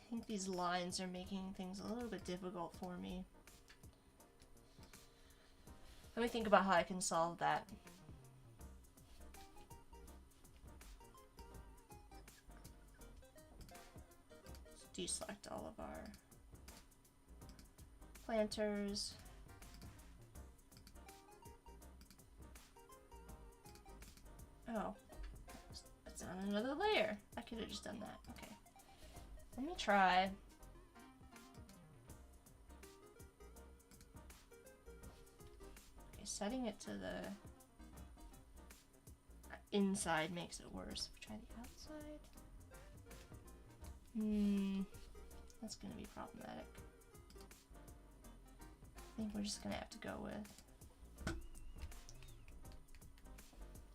I think these lines are making things a little bit difficult for me. Let me think about how I can solve that. Let's deselect all of our planters. Oh, it's on another layer. I could have just done that. Okay. Let me try. Okay, setting it to the inside makes it worse. Try the outside. That's gonna be problematic. I think we're just gonna have to go with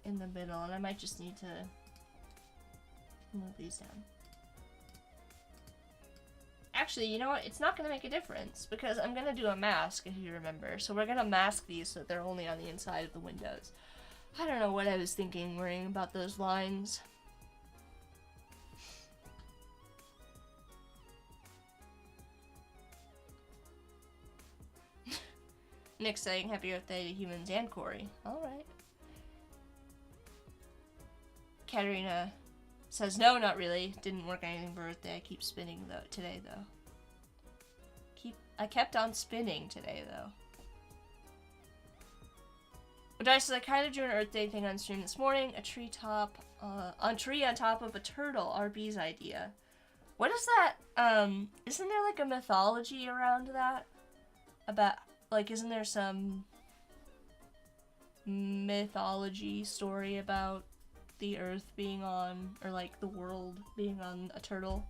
in the middle, and I might just need to move these down. Actually, you know what? It's not going to make a difference because I'm going to do a mask, if you remember. So we're going to mask these so that they're only on the inside of the windows. I don't know what I was thinking worrying about those lines. Nick saying happy birthday to humans and Corey. Alright. Katerina says, no, not really. Didn't work anything for birthday. I keep spinning today, though. I kept on spinning today, though. Odai says, I kind of drew an Earth Day thing on stream this morning. A tree on top of a turtle. RB's idea. What is that? Isn't there like a mythology around that? About, like, isn't there some mythology story about the Earth being on, or like the world being on a turtle?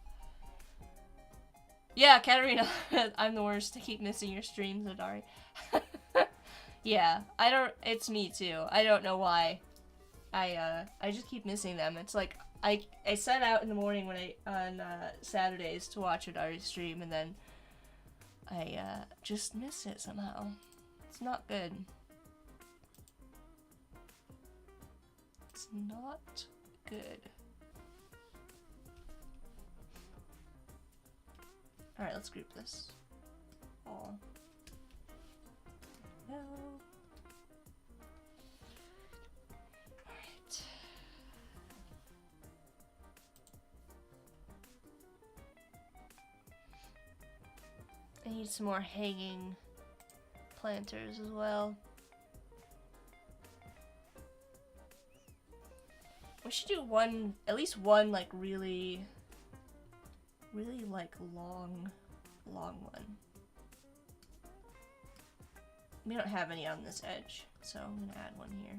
Yeah, Katerina, I'm the worst. I keep missing your streams, Odari. Yeah, it's me too. I don't know why. I just keep missing them. It's like, I set out in the morning when on Saturdays to watch Odari's stream, and then I just miss it somehow. It's not good. It's not good. Alright, let's group this all. No. Alright. I need some more hanging planters as well. We should do one, at least one, like, really like long one. We don't have any on this edge, so I'm gonna add one here.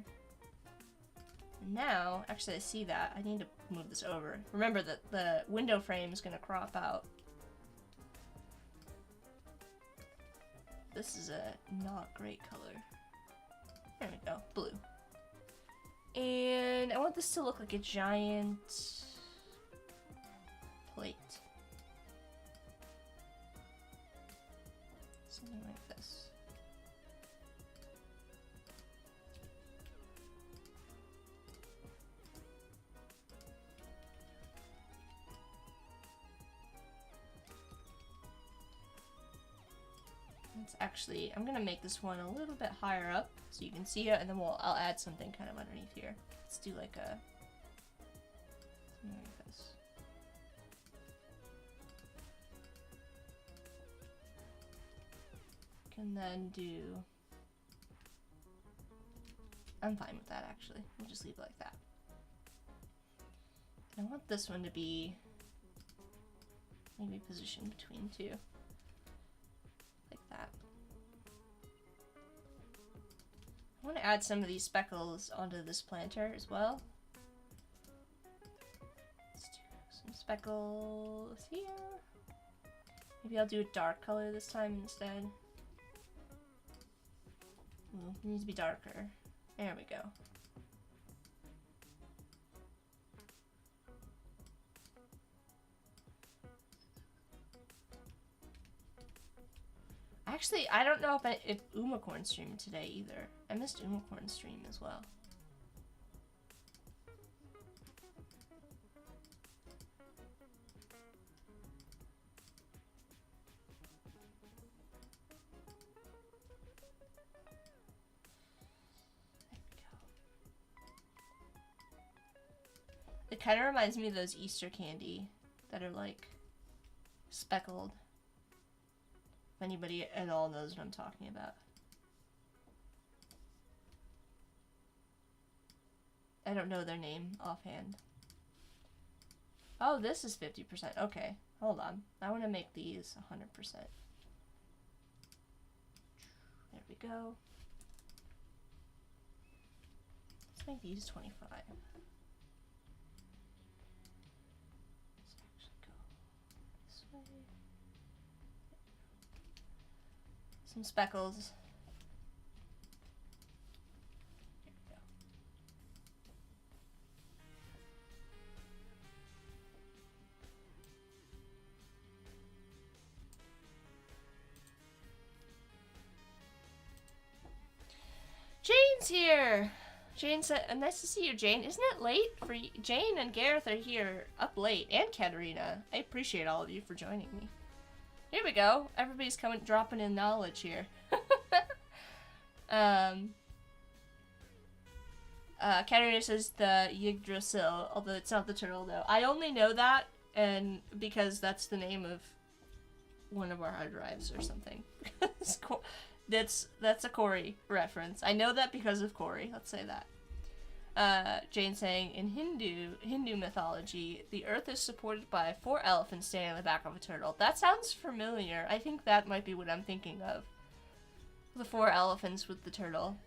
Now, actually I see that. I need to move this over. Remember that the window frame is gonna crop out. This is a not great color. There we go, blue. And I want this to look like a giant plate. Something like this. It's actually, I'm gonna make this one a little bit higher up so you can see it, and then I'll add something kind of underneath here. Let's do like a something like this. Can then do, I'm fine with that actually. We'll just leave it like that. And I want this one to be maybe positioned between two. Like that. I want to add some of these speckles onto this planter as well. Let's do some speckles here. Maybe I'll do a dark color this time instead. Ooh, it needs to be darker. There we go. Actually, I don't know if Umacorn streamed today either. I missed Umacorn's stream as well. It kind of reminds me of those Easter candy that are like speckled. If anybody at all knows what I'm talking about. I don't know their name offhand. Oh, this is 50%. Okay, hold on. I want to make these 100%. There we go. Let's make these 25. Let's actually go this way. Some speckles. Here we go. Jane's here! Jane said, nice to see you, Jane. Isn't it late for you? Jane and Gareth are here up late, and Katarina. I appreciate all of you for joining me. Here we go. Everybody's coming, dropping in knowledge here. Katarina says the Yggdrasil, although it's not the turtle though. I only know that and because that's the name of one of our hard drives or something. That's a Corey reference. I know that because of Corey. Let's say that. Jane saying, in Hindu mythology, the earth is supported by 4 elephants standing on the back of a turtle. That sounds familiar. I think that might be what I'm thinking of. The 4 elephants with the turtle.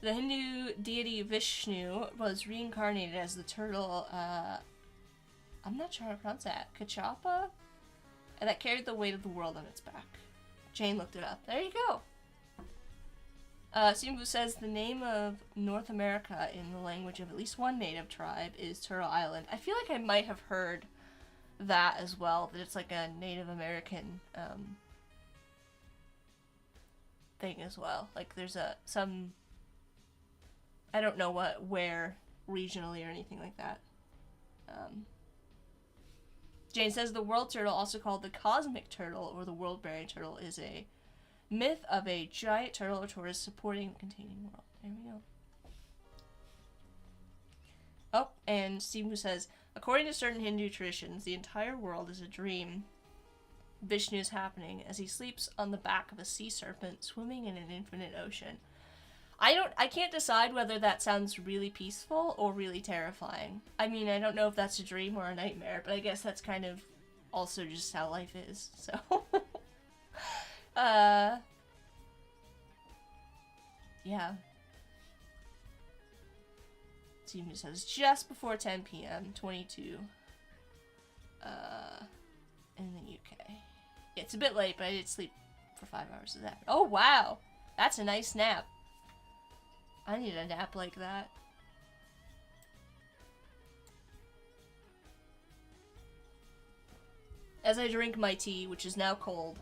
The Hindu deity Vishnu was reincarnated as the turtle, I'm not sure how to pronounce that, Kachapa? And that carried the weight of the world on its back. Jane looked it up. There you go. Simbu says the name of North America in the language of at least one native tribe is Turtle Island. I feel like I might have heard that as well, that it's like a Native American thing as well. Like there's some, I don't know where regionally or anything like that. Jane says the world turtle, also called the cosmic turtle or the world-bearing turtle, is a myth of a giant turtle or tortoise supporting the containing world. There we go. Oh, and Steve says, according to certain Hindu traditions, the entire world is a dream Vishnu is happening as he sleeps on the back of a sea serpent swimming in an infinite ocean. I can't decide whether that sounds really peaceful or really terrifying. I mean, I don't know if that's a dream or a nightmare, but I guess that's kind of also just how life is, so. Yeah. Steven says, just before 10 p.m., 22, in the UK. Yeah, it's a bit late, but I did sleep for 5 hours of that. Oh, wow! That's a nice nap. I need a nap like that. As I drink my tea, which is now cold,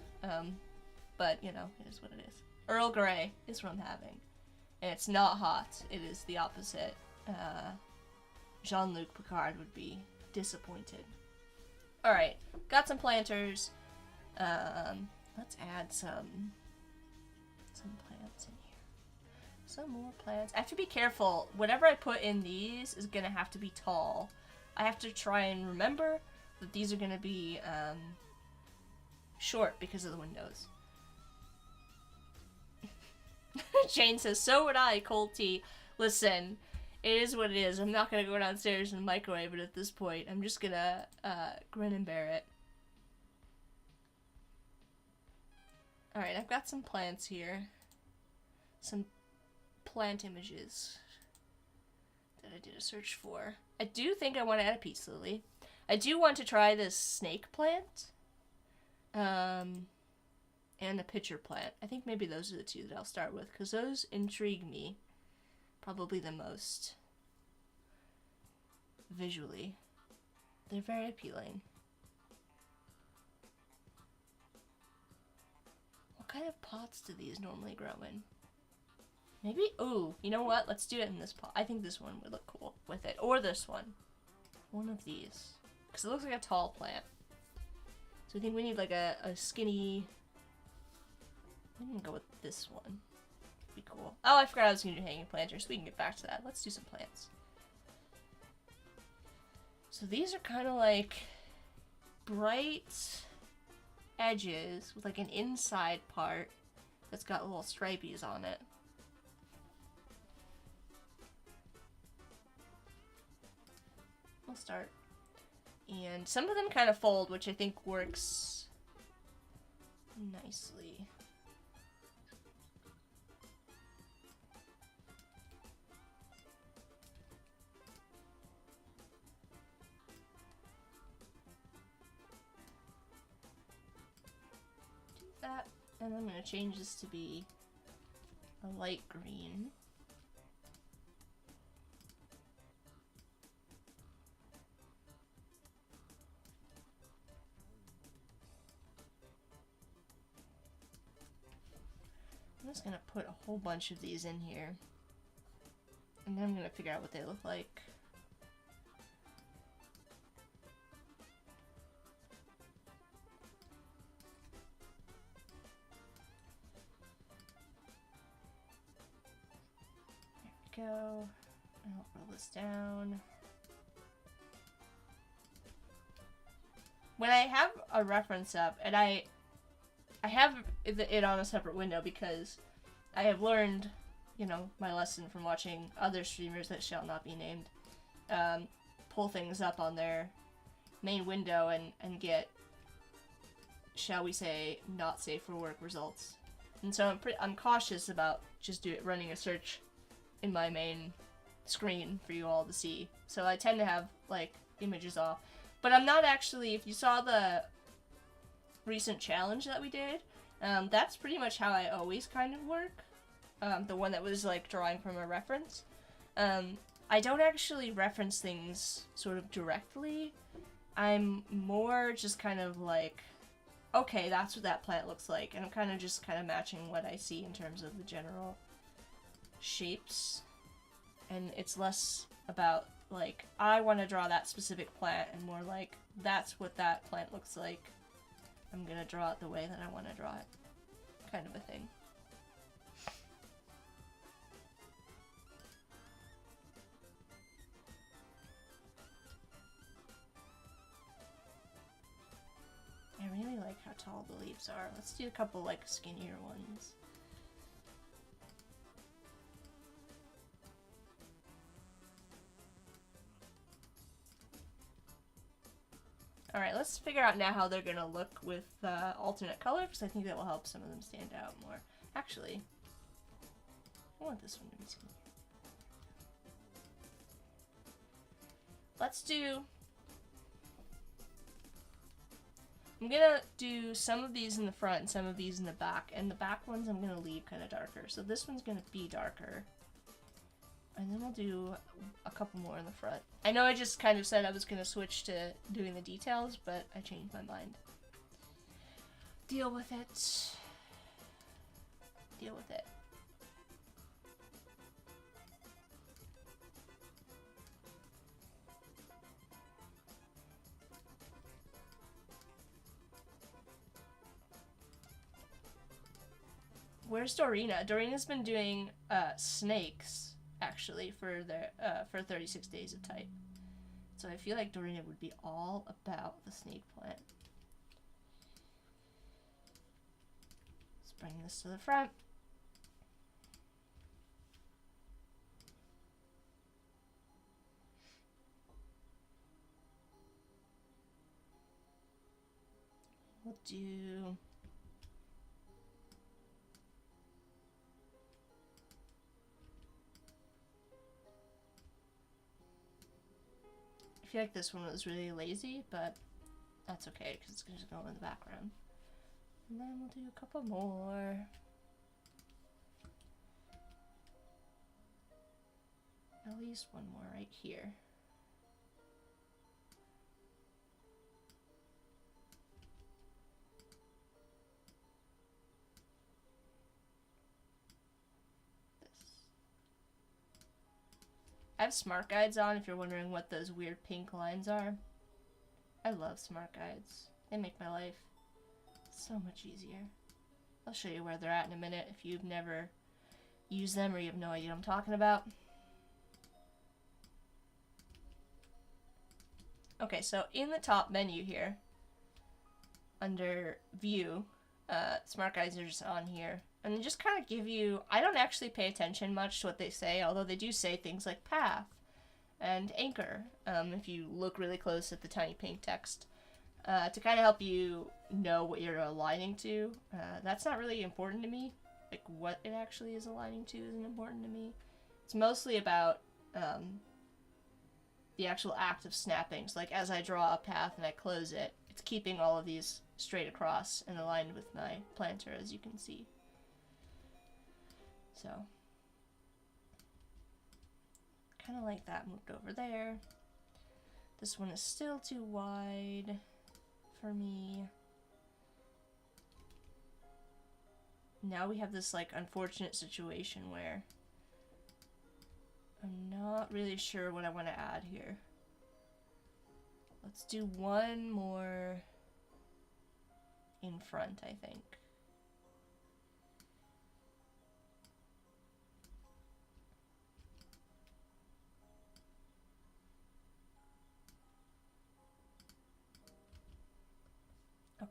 but, you know, it is what it is. Earl Grey is what I'm having. And it's not hot. It is the opposite. Jean-Luc Picard would be disappointed. Alright, got some planters. Let's add some plants in here. Some more plants. I have to be careful. Whatever I put in these is gonna have to be tall. I have to try and remember that these are gonna be short because of the windows. Jane says, so would I, cold tea. Listen, it is what it is. I'm not gonna go downstairs and microwave it at this point. I'm just gonna grin and bear it. Alright, I've got some plants here. Some plant images that I did a search for. I do think I want to add a peace lily. I do want to try this snake plant. and a pitcher plant. I think maybe those are the two that I'll start with, because those intrigue me probably the most visually. They're very appealing. What kind of pots do these normally grow in? Maybe, ooh, you know what? Let's do it in this pot. I think this one would look cool with it. Or this one. One of these. Because it looks like a tall plant. So I think we need like a skinny... I'm gonna go with this one. Be cool. Oh, I forgot I was gonna do hanging planters, so we can get back to that. Let's do some plants. So these are kind of like bright edges with like an inside part that's got little stripies on it. We'll start. And some of them kind of fold, which I think works nicely. Do that, and I'm going to change this to be a light green. I'm just gonna put a whole bunch of these in here, and then I'm gonna figure out what they look like. There we go. I'll roll this down. When I have a reference up, and I have it on a separate window because I have learned, you know, my lesson from watching other streamers that shall not be named, pull things up on their main window and get, shall we say, not safe for work results. And so I'm cautious about just running a search in my main screen for you all to see. So I tend to have, like, images off. But I'm not actually, if you saw the recent challenge that we did, that's pretty much how I always kind of work. The one that was like drawing from a reference. I don't actually reference things sort of directly. I'm more just kind of like, okay, that's what that plant looks like, and I'm kind of matching what I see in terms of the general shapes. And it's less about like, I want to draw that specific plant, and more like, that's what that plant looks like. I'm gonna draw it the way that I want to draw it, kind of a thing. I really like how tall the leaves are. Let's do a couple like skinnier ones. Alright, let's figure out now how they're gonna look with alternate color, because I think that will help some of them stand out more. Actually, I want this one to be skinny. Let's do... I'm gonna do some of these in the front and some of these in the back, and the back ones I'm gonna leave kind of darker. So this one's gonna be darker. And then we'll do a couple more in the front. I know I just kind of said I was going to switch to doing the details, but I changed my mind. Deal with it. Deal with it. Where's Dorina? Dorina's been doing snakes, actually, for 36 days of type. So I feel like Dorina would be all about the snake plant. Let's bring this to the front. We'll do... I feel like this one was really lazy, but that's okay because it's going to go in the background. And then we'll do a couple more. At least one more right here. I have smart guides on if you're wondering what those weird pink lines are. I love smart guides. They make my life so much easier. I'll show you where they're at in a minute if you've never used them or you have no idea what I'm talking about. Okay, so in the top menu here, under View, smart guides are just on here. And they just kind of give you, I don't actually pay attention much to what they say, although they do say things like path and anchor, if you look really close at the tiny pink text, to kind of help you know what you're aligning to. That's not really important to me. Like, what it actually is aligning to isn't important to me. It's mostly about the actual act of snapping. So, like, as I draw a path and I close it, it's keeping all of these straight across and aligned with my planter, as you can see. So, kind of like that moved over there. This one is still too wide for me. Now we have this, like, unfortunate situation where I'm not really sure what I want to add here. Let's do one more in front, I think. Okay.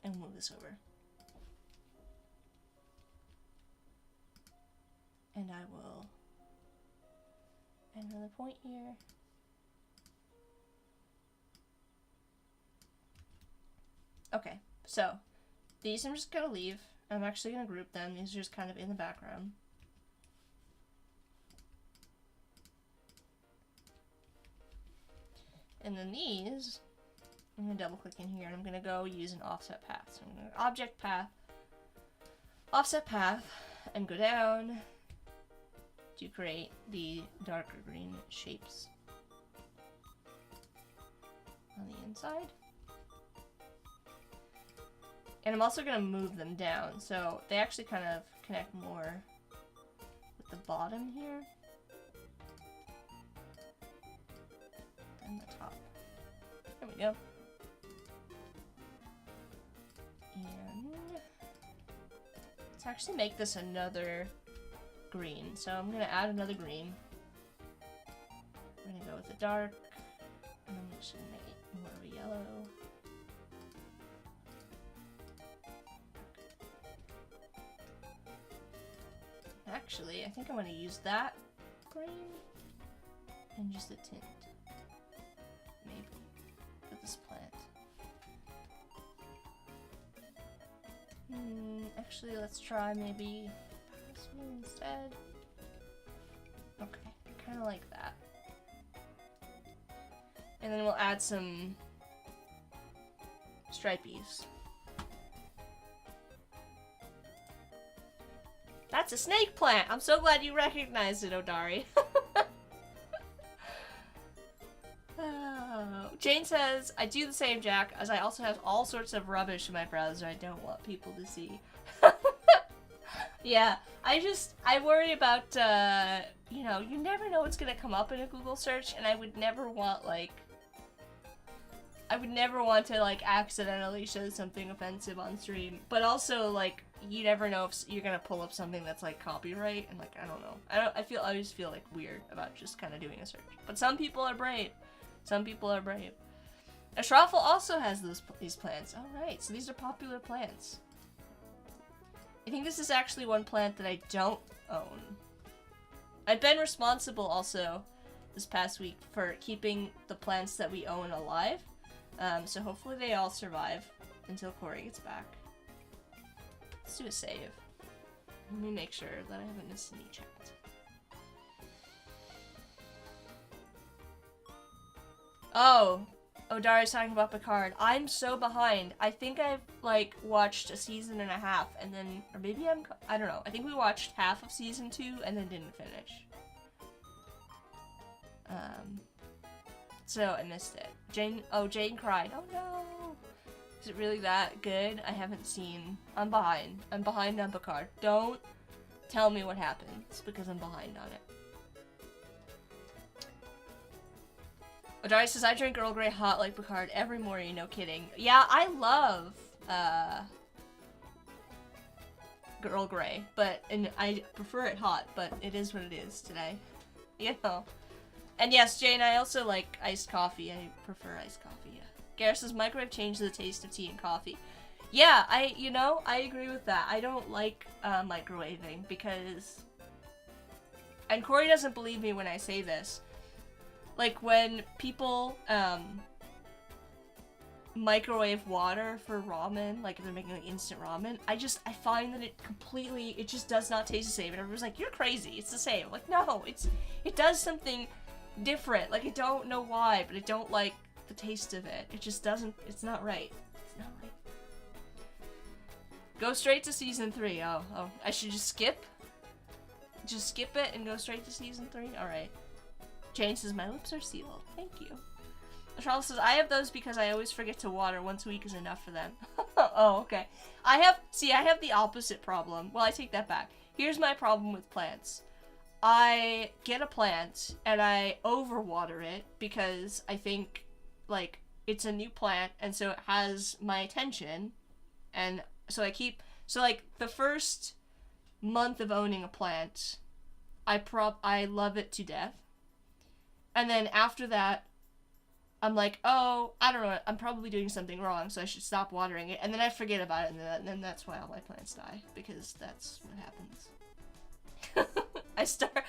And move this over. And I will add another point here. Okay, so these I'm just gonna leave. I'm actually gonna group them. These are just kind of in the background. And then these, I'm gonna double click in here and I'm gonna go use an offset path. So I'm gonna go object path, offset path, and go down to create the darker green shapes on the inside. And I'm also going to move them down, so they actually kind of connect more with the bottom here than the top. There we go. And let's actually make this another green. So I'm going to add another green. I'm going to go with the dark, and I'm just going to make it more of a yellow. Actually, I think I want to use that green and just a tint, maybe, for this plant. Actually, let's try maybe this one instead. Okay, kind of like that. And then we'll add some stripies. That's a snake plant! I'm so glad you recognized it, Odari. Jane says, I do the same, Jack, as I also have all sorts of rubbish in my browser I don't want people to see. Yeah, I worry about, you know, you never know what's gonna come up in a Google search, and I would never want, like, to, like, accidentally show something offensive on stream, but also, like, you never know if you're gonna pull up something that's, like, copyright, and, like, I don't know. I always feel, like, weird about just kind of doing a search. But some people are brave. Some people are brave. Ashraffle also has these plants. Alright, so these are popular plants. I think this is actually one plant that I don't own. I've been responsible also this past week for keeping the plants that we own alive. So hopefully they all survive until Corey gets back. Let's do a save. Let me make sure that I haven't missed any chat. Oh, Oh, Daria's talking about Picard. I'm so behind. I think I've, like, watched a season and a half, and then, or maybe I don't know. I think we watched half of season 2 and then didn't finish. So I missed it. Jane cried. Oh no! Is it really that good? I haven't seen. I'm behind. I'm behind on Picard. Don't tell me what happens, because I'm behind on it. Daria says, I drink Earl Grey hot like Picard every morning, no kidding. Yeah, I love, Earl Grey, and I prefer it hot, but it is what it is today. You know. And yes, Jane, I also like iced coffee. I prefer iced coffee, yeah. Gareth says, microwave changed the taste of tea and coffee. Yeah, I agree with that. I don't like, microwaving, because... And Corey doesn't believe me when I say this. Like, when people, microwave water for ramen, like if they're making like instant ramen, I find that it just does not taste the same. And everyone's like, you're crazy, it's the same. I'm like, no, it does something different. Like, I don't know why, but I don't like the taste of it. It just doesn't, it's not right. It's not right. Go straight to season 3. Oh, I should just skip? Just skip it and go straight to season 3? Alright. Jane says, my lips are sealed. Thank you. Charles says, I have those because I always forget to water. Once a week is enough for them. Oh, okay. I have the opposite problem. Well, I take that back. Here's my problem with plants. I get a plant, and I overwater it because I think, like, it's a new plant, and so it has my attention, and so like, the first month of owning a plant, I love it to death. And then after that, I'm like, oh, I don't know, I'm probably doing something wrong, so I should stop watering it. And then I forget about it, and then that's why all my plants die, because that's what happens. I start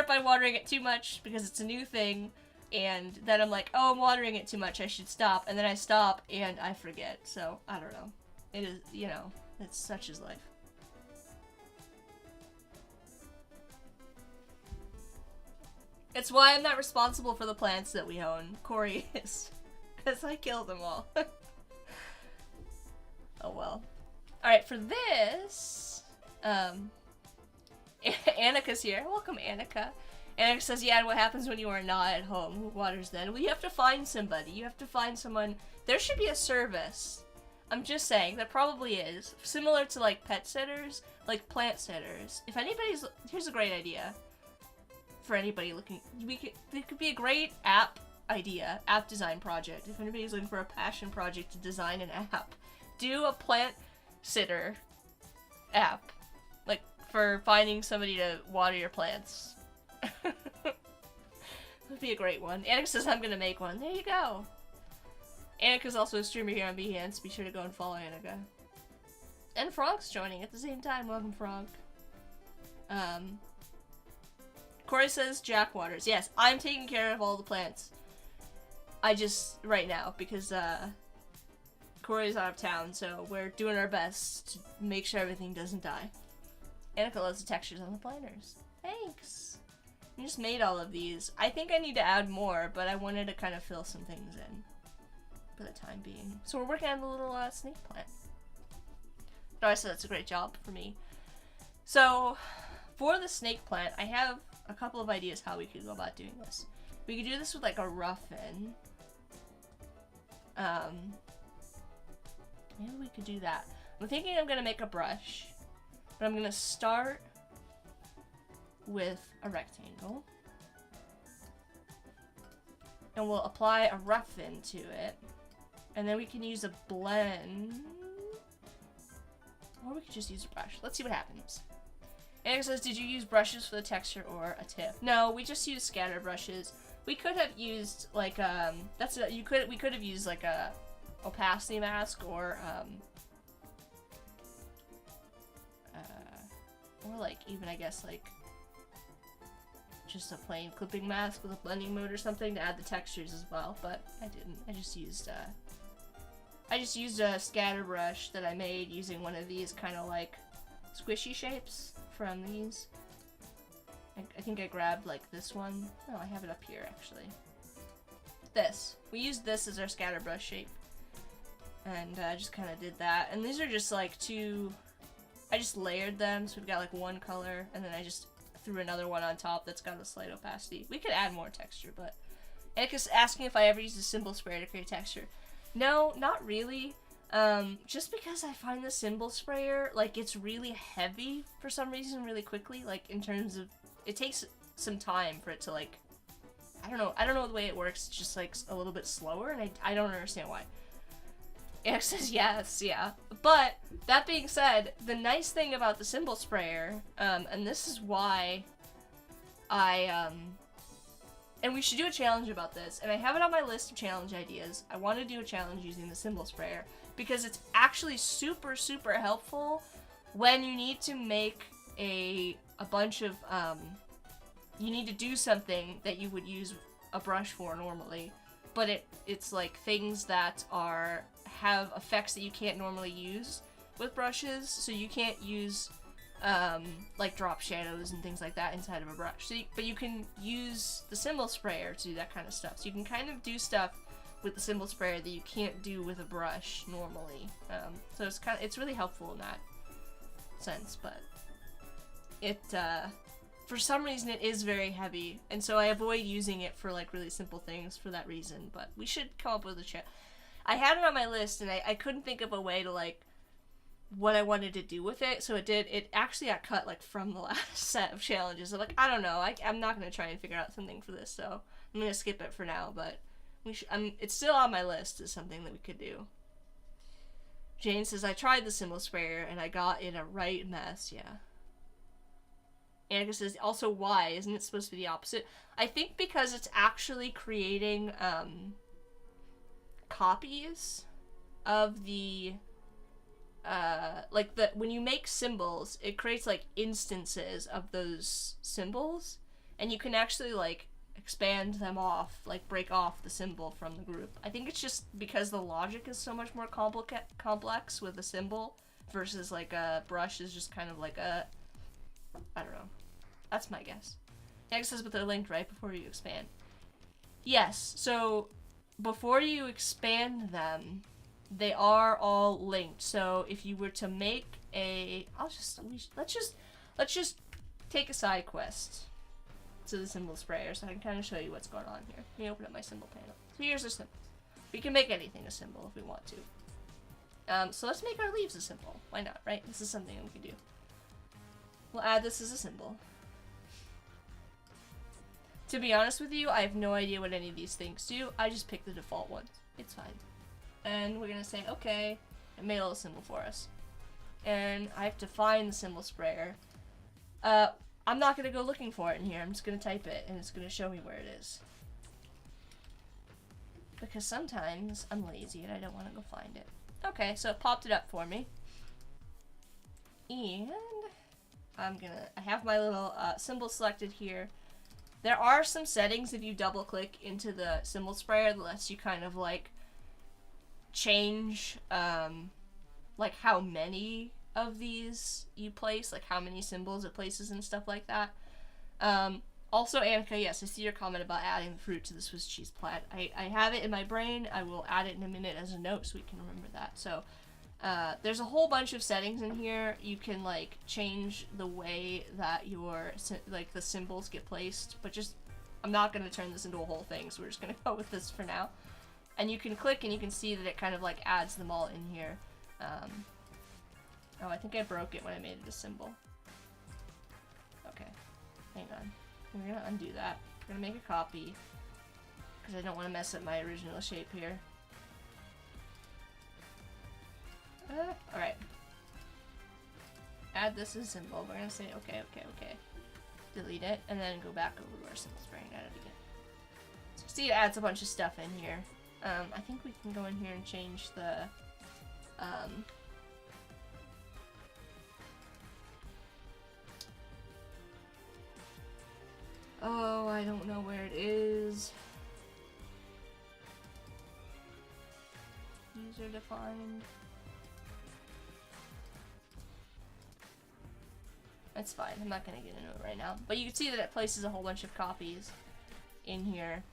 by watering it too much because it's a new thing, and then I'm like, oh, I'm watering it too much, I should stop. And then I stop, and I forget. So, I don't know. It is, it's such is life. It's why I'm not responsible for the plants that we own. Corey is. Because I killed them all. Oh well. Alright, for this, Annika's here. Welcome, Annika. Annika says, yeah, and what happens when you are not at home? Who waters then? Well, you have to find somebody. You have to find someone. There should be a service. I'm just saying, there probably is. Similar to, like, pet sitters, like plant sitters. If anybody's... Here's a great idea. For anybody looking... It could be a great app idea. App design project. If anybody's looking for a passion project to design an app. Do a plant sitter app. Like, for finding somebody to water your plants. That'd be a great one. Annika says I'm gonna make one. There you go. Annika's also a streamer here on Behance. Be sure to go and follow Annika. And Frank's joining at the same time. Welcome, Frank. Corey says Jack waters. Yes, I'm taking care of all the plants. Right now, because, Corey's out of town, so we're doing our best to make sure everything doesn't die. Annika loves the textures on the planters. Thanks! I just made all of these. I think I need to add more, but I wanted to kind of fill some things in for the time being. So we're working on the little snake plant. No, I said that's a great job for me. So, for the snake plant, I have a couple of ideas how we could go about doing this. We could do this with like a roughen. Maybe we could do that. I'm thinking I'm gonna make a brush, but I'm gonna start with a rectangle. And we'll apply a roughen to it. And then we can use a blend. Or we could just use a brush. Let's see what happens. Eric says, did you use brushes for the texture or a tip? No, we just used scatter brushes. We could have used like we could have used like a opacity mask or like even I guess like just a plain clipping mask with a blending mode or something to add the textures as well, but I didn't. I just used a scatter brush that I made using one of these kind of like squishy shapes from these. I think I grabbed like this one. Oh, I have it up here actually. this. We used this as our scatter brush shape. And just kind of did that. And these are just like two... I just layered them, so we've got like one color, and then I just threw another one on top that's got a slight opacity. We could add more texture, but... Anika's asking if I ever use a symbol sprayer to create texture. No, not really. Just because I find the symbol sprayer, like, it's really heavy for some reason really quickly, like, in terms of... It takes some time for it to, like... I don't know the way it works, it's just, like, a little bit slower, and I don't understand why. Anik says yes, yeah. But, that being said, the nice thing about the symbol sprayer, and this is why and we should do a challenge about this, and I have it on my list of challenge ideas. I want to do a challenge using the symbol sprayer, because it's actually super, super helpful when you need to make a bunch of, you need to do something that you would use a brush for normally, but it's like things that have effects that you can't normally use with brushes, so you can't use like drop shadows and things like that inside of a brush. So but you can use the symbol sprayer to do that kind of stuff. So you can kind of do stuff with the symbol sprayer that you can't do with a brush normally. So it's really helpful in that sense, but it for some reason it is very heavy, and so I avoid using it for like really simple things for that reason. But we should come up with a I had it on my list, and I couldn't think of a way to like what I wanted to do with it, so it actually got cut like from the last set of challenges. I'm like, I don't know, I'm not gonna try and figure out something for this, so I'm gonna skip it for now. But it's still on my list as something that we could do. Jane says, I tried the symbol sprayer and I got in a right mess. Yeah. Annika says, also why isn't it supposed to be the opposite? I think because it's actually creating copies of the like when you make symbols, it creates like instances of those symbols, and you can actually like expand them off, like break off the symbol from the group. I think it's just because the logic is so much more complex with a symbol versus like a brush is just kind of like a, I don't know. That's my guess. Next says, but they're linked right before you expand. Yes, so before you expand them, they are all linked. So if you were to make let's just take a side quest to the symbol sprayer so I can kind of show you what's going on here. Let me open up my symbol panel. So here's the symbols. We can make anything a symbol if we want to. So let's make our leaves a symbol. Why not, right? This is something we can do. We'll add this as a symbol. To be honest with you, I have no idea what any of these things do. I just picked the default ones. It's fine. And we're gonna say, okay, it made a little symbol for us. And I have to find the symbol sprayer. I'm not gonna go looking for it in here. I'm just gonna type it, and it's gonna show me where it is. Because sometimes I'm lazy and I don't want to go find it. Okay, so it popped it up for me. And I have my little symbol selected here. There are some settings if you double click into the symbol sprayer that lets you kind of like change like how many of these you place, like how many symbols it places and stuff like that. Also, Annika, yes, I see your comment about adding the fruit to the Swiss cheese plat. I have it in my brain. I will add it in a minute as a note so we can remember that. So there's a whole bunch of settings in here. You can like change the way that your like the symbols get placed, but just I'm not going to turn this into a whole thing, so we're just going to go with this for now. And you can click and you can see that it kind of like adds them all in here. Oh, I think I broke it when I made it a symbol. Okay, hang on. We're going to undo that. We're going to make a copy because I don't want to mess up my original shape here. Alright. Add this as a symbol. We're going to say okay. Delete it, and then go back over to our symbol sprayer and add it again. So see, it adds a bunch of stuff in here. I think we can go in here and change the, oh, I don't know where it is. User defined. That's fine, I'm not gonna get into it right now. But you can see that it places a whole bunch of copies in here.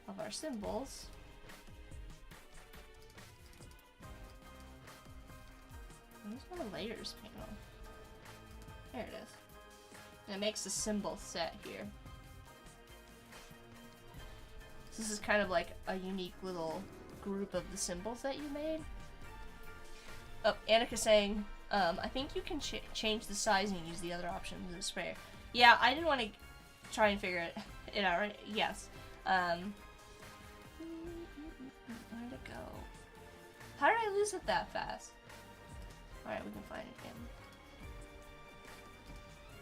of our symbols. Where's my layers panel? There it is. And it makes a symbol set here. So this is kind of like a unique little group of the symbols that you made. Oh, Annika's saying, I think you can change the size and use the other options in the sprayer. Yeah, I didn't want to try and figure it out, right? Yes. Where'd it go? How did I lose it that fast? Alright, we can find it again.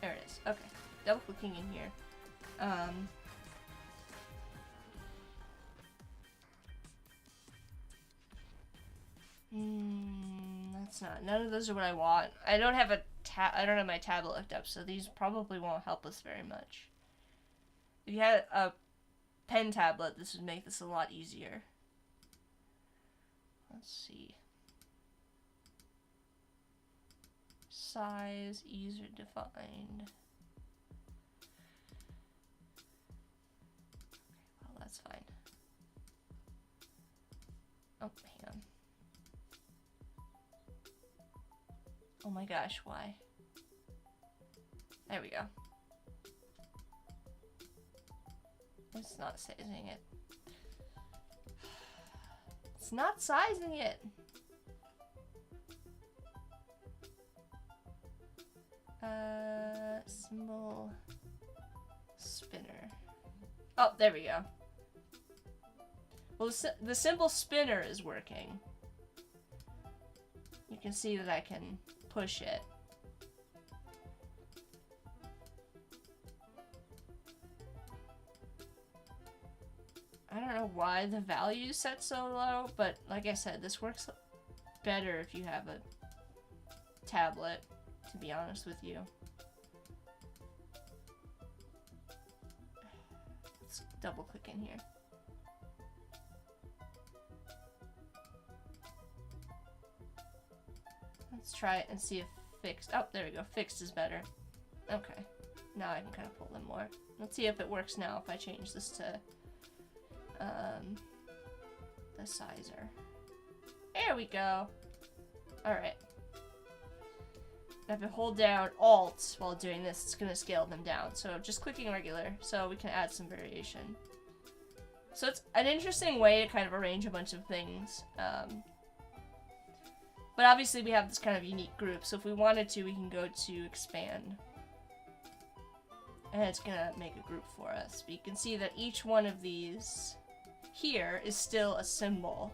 There it is. Okay. Double clicking in here. That's not. None of those are what I want. I don't have my tablet hooked up, so these probably won't help us very much. If you had a pen tablet, this would make this a lot easier. Let's see. Size, user defined. Well, that's fine. Oh, hang on. Oh my gosh, why? There we go. It's not sizing it. It's not sizing it. Symbol spinner. Oh, there we go. Well, the symbol spinner is working. You can see that I can push it. I don't know why the value is set so low, but like I said, this works better if you have a tablet, to be honest with you. Let's double click in here. Let's try it and see if fixed. Oh, there we go. Fixed is better. Okay. Now I can kind of pull them more. Let's see if it works now if I change this to the sizer. There we go. Alright. If I hold down Alt while doing this, it's going to scale them down. So just clicking regular, so we can add some variation. So it's an interesting way to kind of arrange a bunch of things. But obviously we have this kind of unique group, so if we wanted to, we can go to expand. And it's going to make a group for us. But you can see that each one of these here is still a symbol.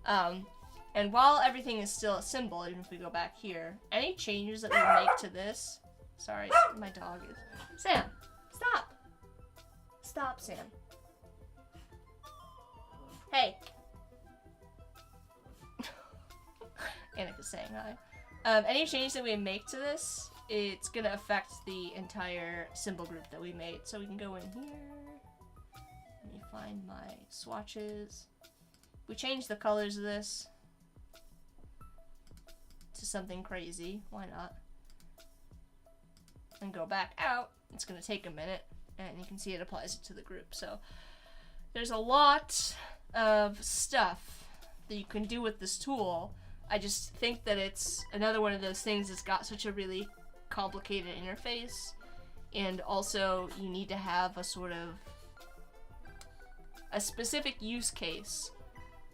And while everything is still a symbol, even if we go back here, any changes that we make to this... Sorry, my dog is... Sam! Stop! Stop, Sam. Hey! Annika's saying hi. Any changes that we make to this, it's gonna affect the entire symbol group that we made. So we can go in here. Let me find my swatches. We change the colors of this to something crazy. Why not? And go back out. It's gonna take a minute, and you can see it applies it to the group. So there's a lot of stuff that you can do with this tool. I just think that it's another one of those things that's got such a really complicated interface, and also you need to have a sort of a specific use case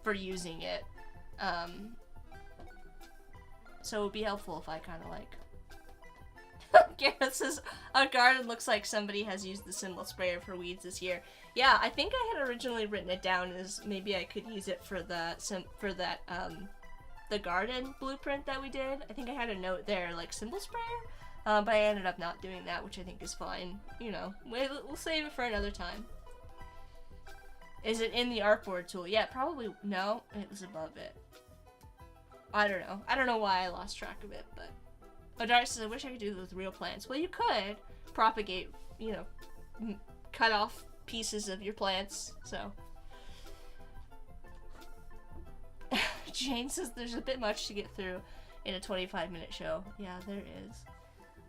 for using it. So it would be helpful if I kind of like... Gareth says, our garden looks like somebody has used the symbol sprayer for weeds this year. Yeah, I think I had originally written it down as maybe I could use it for the garden blueprint that we did. I think I had a note there, like symbol sprayer, but I ended up not doing that, which I think is fine. You know, we'll save it for another time. Is it in the artboard tool? Yeah, probably. No, it was above it. I don't know. I don't know why I lost track of it, but... Odar says, I wish I could do this with real plants. Well, you could propagate, you know, cut off pieces of your plants, so... Jane says there's a bit much to get through in a 25-minute show. Yeah, there is.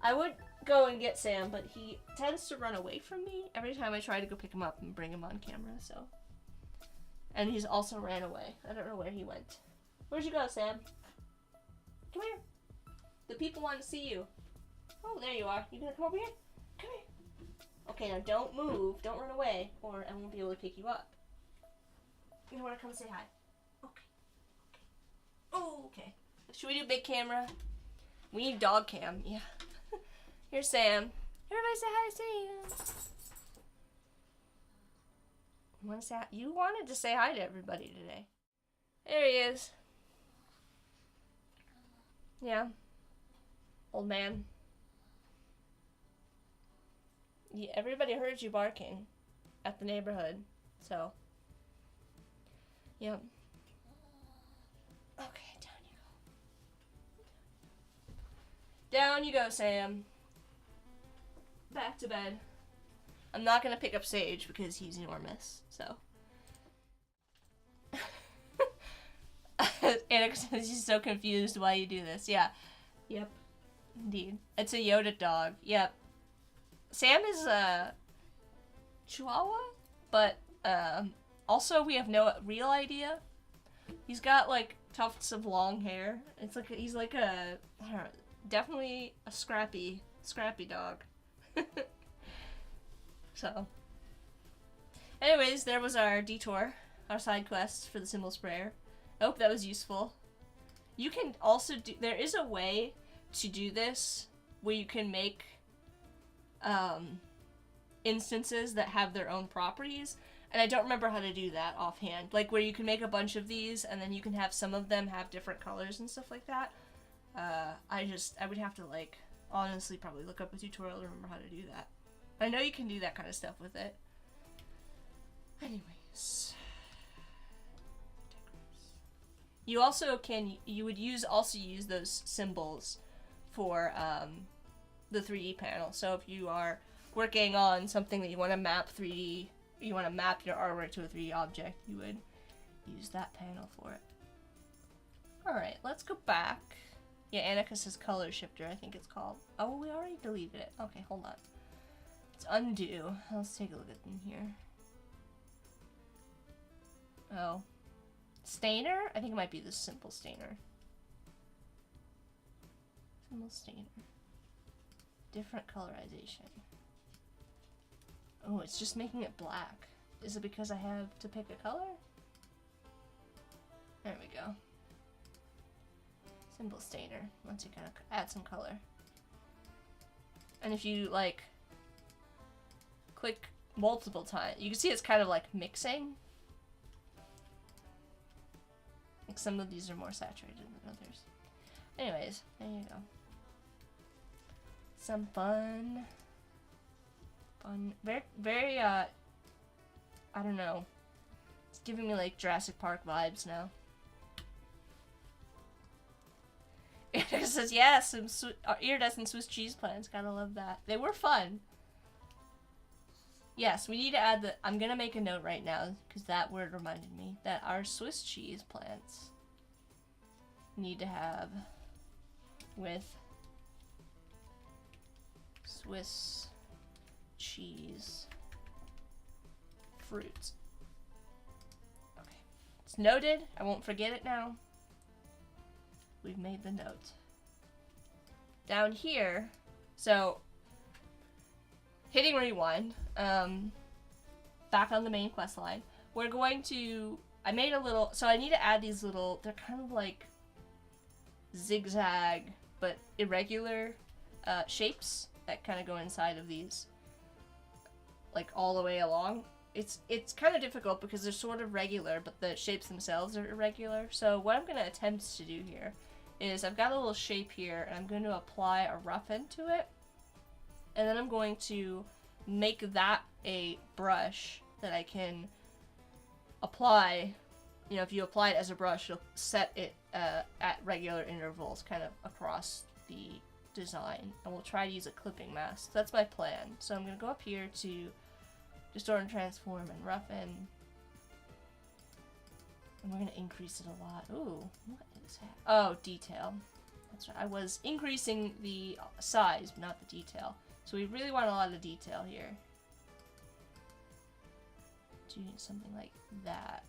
I would go and get Sam, but he tends to run away from me every time I try to go pick him up and bring him on camera, so... And he's also ran away. I don't know where he went. Where'd you go, Sam? Come here. The people want to see you. Oh, there you are. You gonna come over here? Come here. Okay, now don't move. Don't run away, or I won't be able to pick you up. You wanna come say hi? Okay. Oh, okay. Should we do big camera? We need dog cam. Yeah. Here's Sam. Everybody say hi to Sam. You wanted to say hi to everybody today. There he is. Yeah. Old man. Yeah, everybody heard you barking at the neighborhood, so. Yep. Okay, down you go. Down you go, Sam. Back to bed. I'm not gonna pick up Sage because he's enormous, so. Annika says she's so confused why you do this. Yeah. Yep. Indeed. It's a Yoda dog. Yep. Sam is a Chihuahua, but also we have no real idea. He's got like tufts of long hair. It's like he's like a, I don't know, definitely a scrappy dog. So, anyways, there was our detour, our side quest for the symbol sprayer. I hope that was useful. You can also do, there is a way to do this where you can make instances that have their own properties, and I don't remember how to do that offhand. Like where you can make a bunch of these and then you can have some of them have different colors and stuff like that. I would have to like honestly probably look up a tutorial to remember how to do that. I know you can do that kind of stuff with it. Anyways. You also can, you would also use those symbols for the 3D panel. So if you are working on something that you want to map 3D, you want to map your artwork to a 3D object, you would use that panel for it. Alright, let's go back. Yeah, Annika says color shifter, I think it's called. Oh, we already deleted it. Okay, hold on. Let's undo. Let's take a look at them here. Oh. Stainer? I think it might be the simple stainer. Simple stainer. Different colorization. Oh, it's just making it black. Is it because I have to pick a color? There we go. Simple stainer. Once you kind of add some color. And if you like click multiple times, you can see it's kind of like mixing. Like some of these are more saturated than others. Anyways, there you go. Some fun. Very, I don't know. It's giving me like Jurassic Park vibes now. It says, yeah, some iridescent Swiss cheese plants. Gotta love that. They were fun. Yes, we need to add the, I'm gonna make a note right now, because that word reminded me, that our Swiss cheese plants need to have with Swiss cheese fruit. Okay, it's noted. I won't forget it now. We've made the note. Down here, so hitting rewind, back on the main quest line, we're going to, I made a little, so I need to add these little, they're kind of like zigzag but irregular shapes that kind of go inside of these, like all the way along. It's kind of difficult because they're sort of regular, but the shapes themselves are irregular. So what I'm going to attempt to do here is I've got a little shape here, and I'm going to apply a roughen to it, and then I'm going to make that a brush that I can apply. You know, if you apply it as a brush, you'll set it at regular intervals kind of across the design, and we'll try to use a clipping mask. So that's my plan. So I'm going to go up here to distort and transform and roughen, and we're going to increase it a lot. Ooh, what is that? Oh, detail. That's right. I was increasing the size, but not the detail. So we really want a lot of detail here. Doing something like that.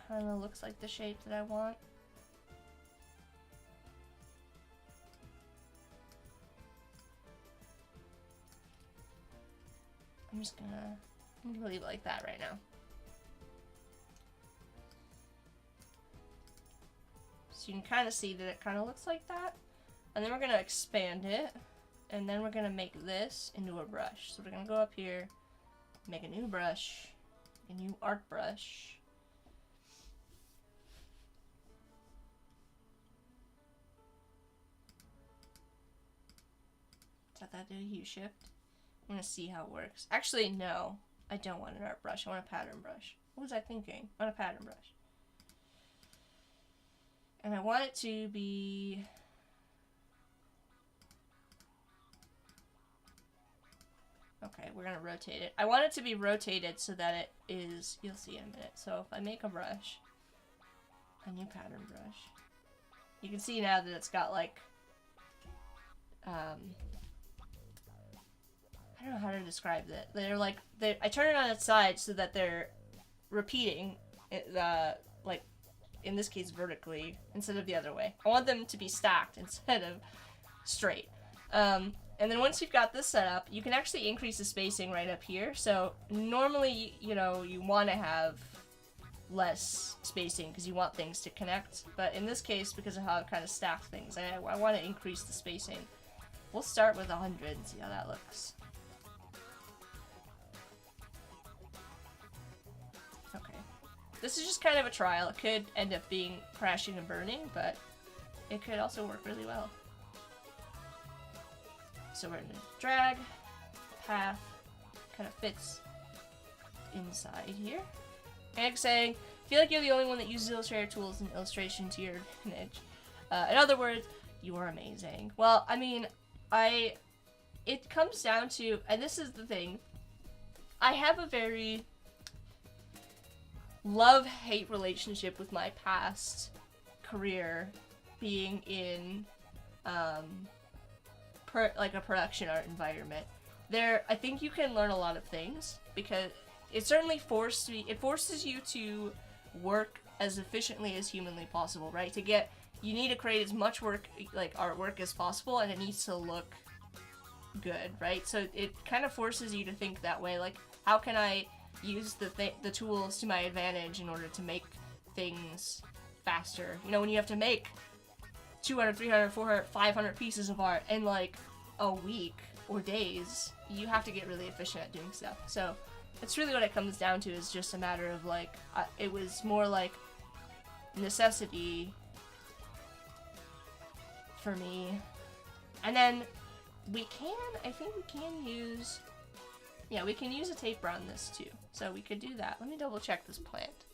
kind of looks like the shape that I want. I'm gonna leave it like that right now. So you can kind of see that it kind of looks like that. And then we're gonna expand it, and then we're gonna make this into a brush. So we're gonna go up here, make a new brush, a new art brush. Set that to a hue shift. I'm gonna see how it works. Actually, no, I don't want an art brush. I want a pattern brush. What was I thinking? I want a pattern brush. And I want it to be... Okay, we're gonna rotate it. I want it to be rotated so that it is... You'll see in a minute. So if I make a brush, a new pattern brush, you can see now that it's got like... I don't know how to describe that. They're like... I turn it on its side so that they're repeating, like, in this case vertically, instead of the other way. I want them to be stacked instead of straight. And then once you've got this set up, you can actually increase the spacing right up here. So normally, you know, you want to have less spacing because you want things to connect. But in this case, because of how I've kind of stacked things, I want to increase the spacing. We'll start with 100 and see how that looks. Okay. This is just kind of a trial. It could end up being crashing and burning, but it could also work really well. So we're going to drag, path, kind of fits inside here. And saying, I feel like you're the only one that uses Illustrator tools and illustration to your advantage. In other words, you are amazing. Well, I mean, it comes down to, and this is the thing, I have a very love-hate relationship with my past career being in, like a production art environment. I think you can learn a lot of things because it certainly forces you to work as efficiently as humanly possible, right? You need to create as much work, like artwork as possible, and it needs to look good, right? So it kind of forces you to think that way, like, how can I use the tools to my advantage in order to make things faster? You know, when you have to make 200, 300, 400, 500 pieces of art in like a week or days, you have to get really efficient at doing stuff. So that's really what it comes down to, is just a matter of like, it was more like necessity for me. And then I think we can use, yeah, we can use a taper on this too. So we could do that. Let me double check this plant.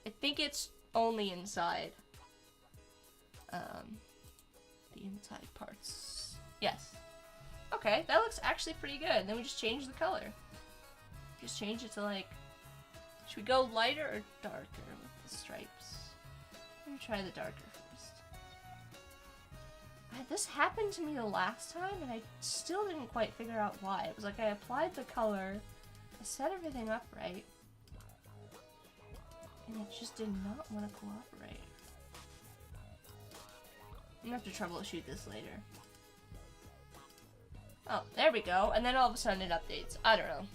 I think it's only inside. The inside parts. Yes. Okay, that looks actually pretty good. And then we just change the color. Just change it to like, should we go lighter or darker with the stripes? Let me try the darker first. This happened to me the last time and I still didn't quite figure out why. It was like I applied the color, I set everything up right, and it just did not want to cooperate. I'm gonna have to troubleshoot this later. Oh, there we go. And then all of a sudden it updates. I don't know.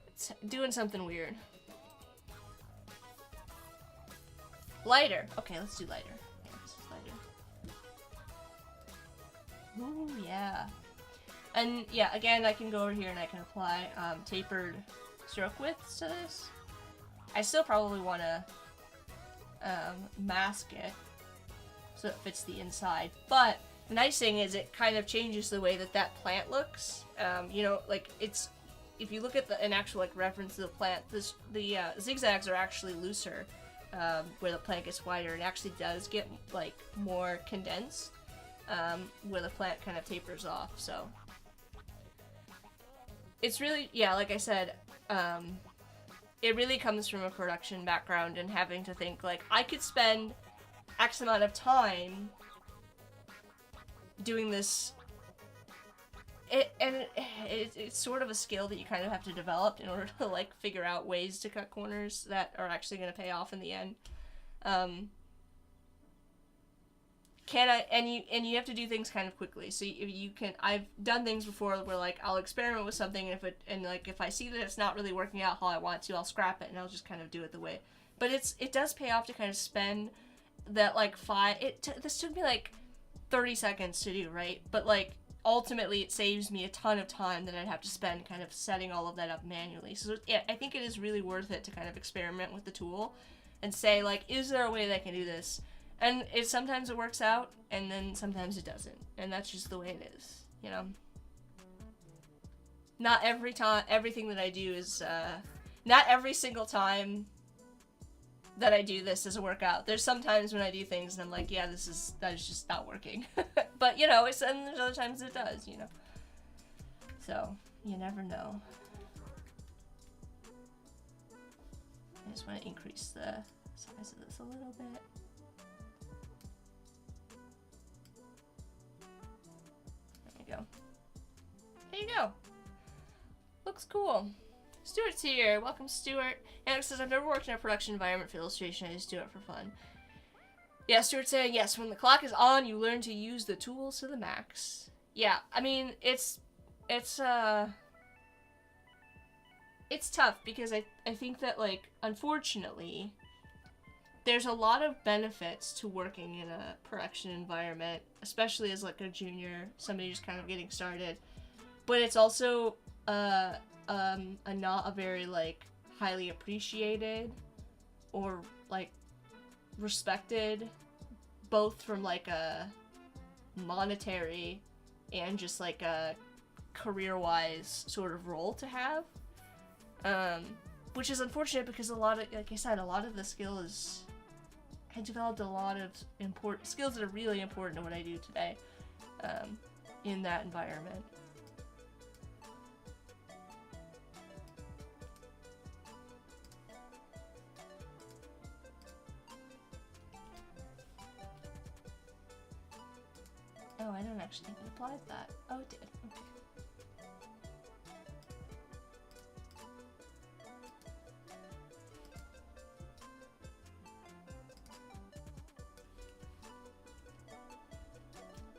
It's doing something weird. Lighter. Okay, let's do lighter. Yeah, this is lighter. Ooh, yeah. And yeah, again, I can go over here and I can apply tapered stroke widths to this. I still probably want to mask it so it fits the inside, but the nice thing is it kind of changes the way that plant looks. You know, like if you look at an actual like reference to the plant, the zigzags are actually looser, where the plant gets wider. It actually does get like more condensed, where the plant kind of tapers off. So it's really, yeah, like I said, it really comes from a production background and having to think like, I could spend X amount of time doing this it's sort of a skill that you kind of have to develop in order to like figure out ways to cut corners that are actually going to pay off in the end. And you have to do things kind of quickly. So you can, I've done things before where like I'll experiment with something, and if I see that it's not really working out how I want to, I'll scrap it and I'll just kind of do it the way. But it does pay off to kind of spend that like this took me like 30 seconds to do, right? But like ultimately it saves me a ton of time that I'd have to spend kind of setting all of that up manually. So yeah, I think it is really worth it to kind of experiment with the tool and say like, is there a way that I can do this? And sometimes it works out, and then sometimes it doesn't. And that's just the way it is, you know? Not every time, everything that I do is, not every single time that I do this does it work out. There's sometimes when I do things and I'm like, yeah, that is just not working. But, you know, and there's other times it does, you know? So, you never know. I just want to increase the size of this a little bit. Go. There you go. Looks cool. Stuart's here. Welcome, Stuart. Alex says, I've never worked in a production environment for illustration. I just do it for fun. Yeah, Stuart's saying, yes, when the clock is on, you learn to use the tools to the max. Yeah, I mean, it's tough because I think that, like, unfortunately, there's a lot of benefits to working in a production environment, especially as like a junior, somebody just kind of getting started. But it's also not a very like highly appreciated or like respected, both from like a monetary and just like a career-wise sort of role to have. Which is unfortunate because like I said, a lot of the skill is, I developed a lot of important skills that are really important to what I do today, in that environment. Oh, I don't actually think it applied that. Oh, it did. Okay.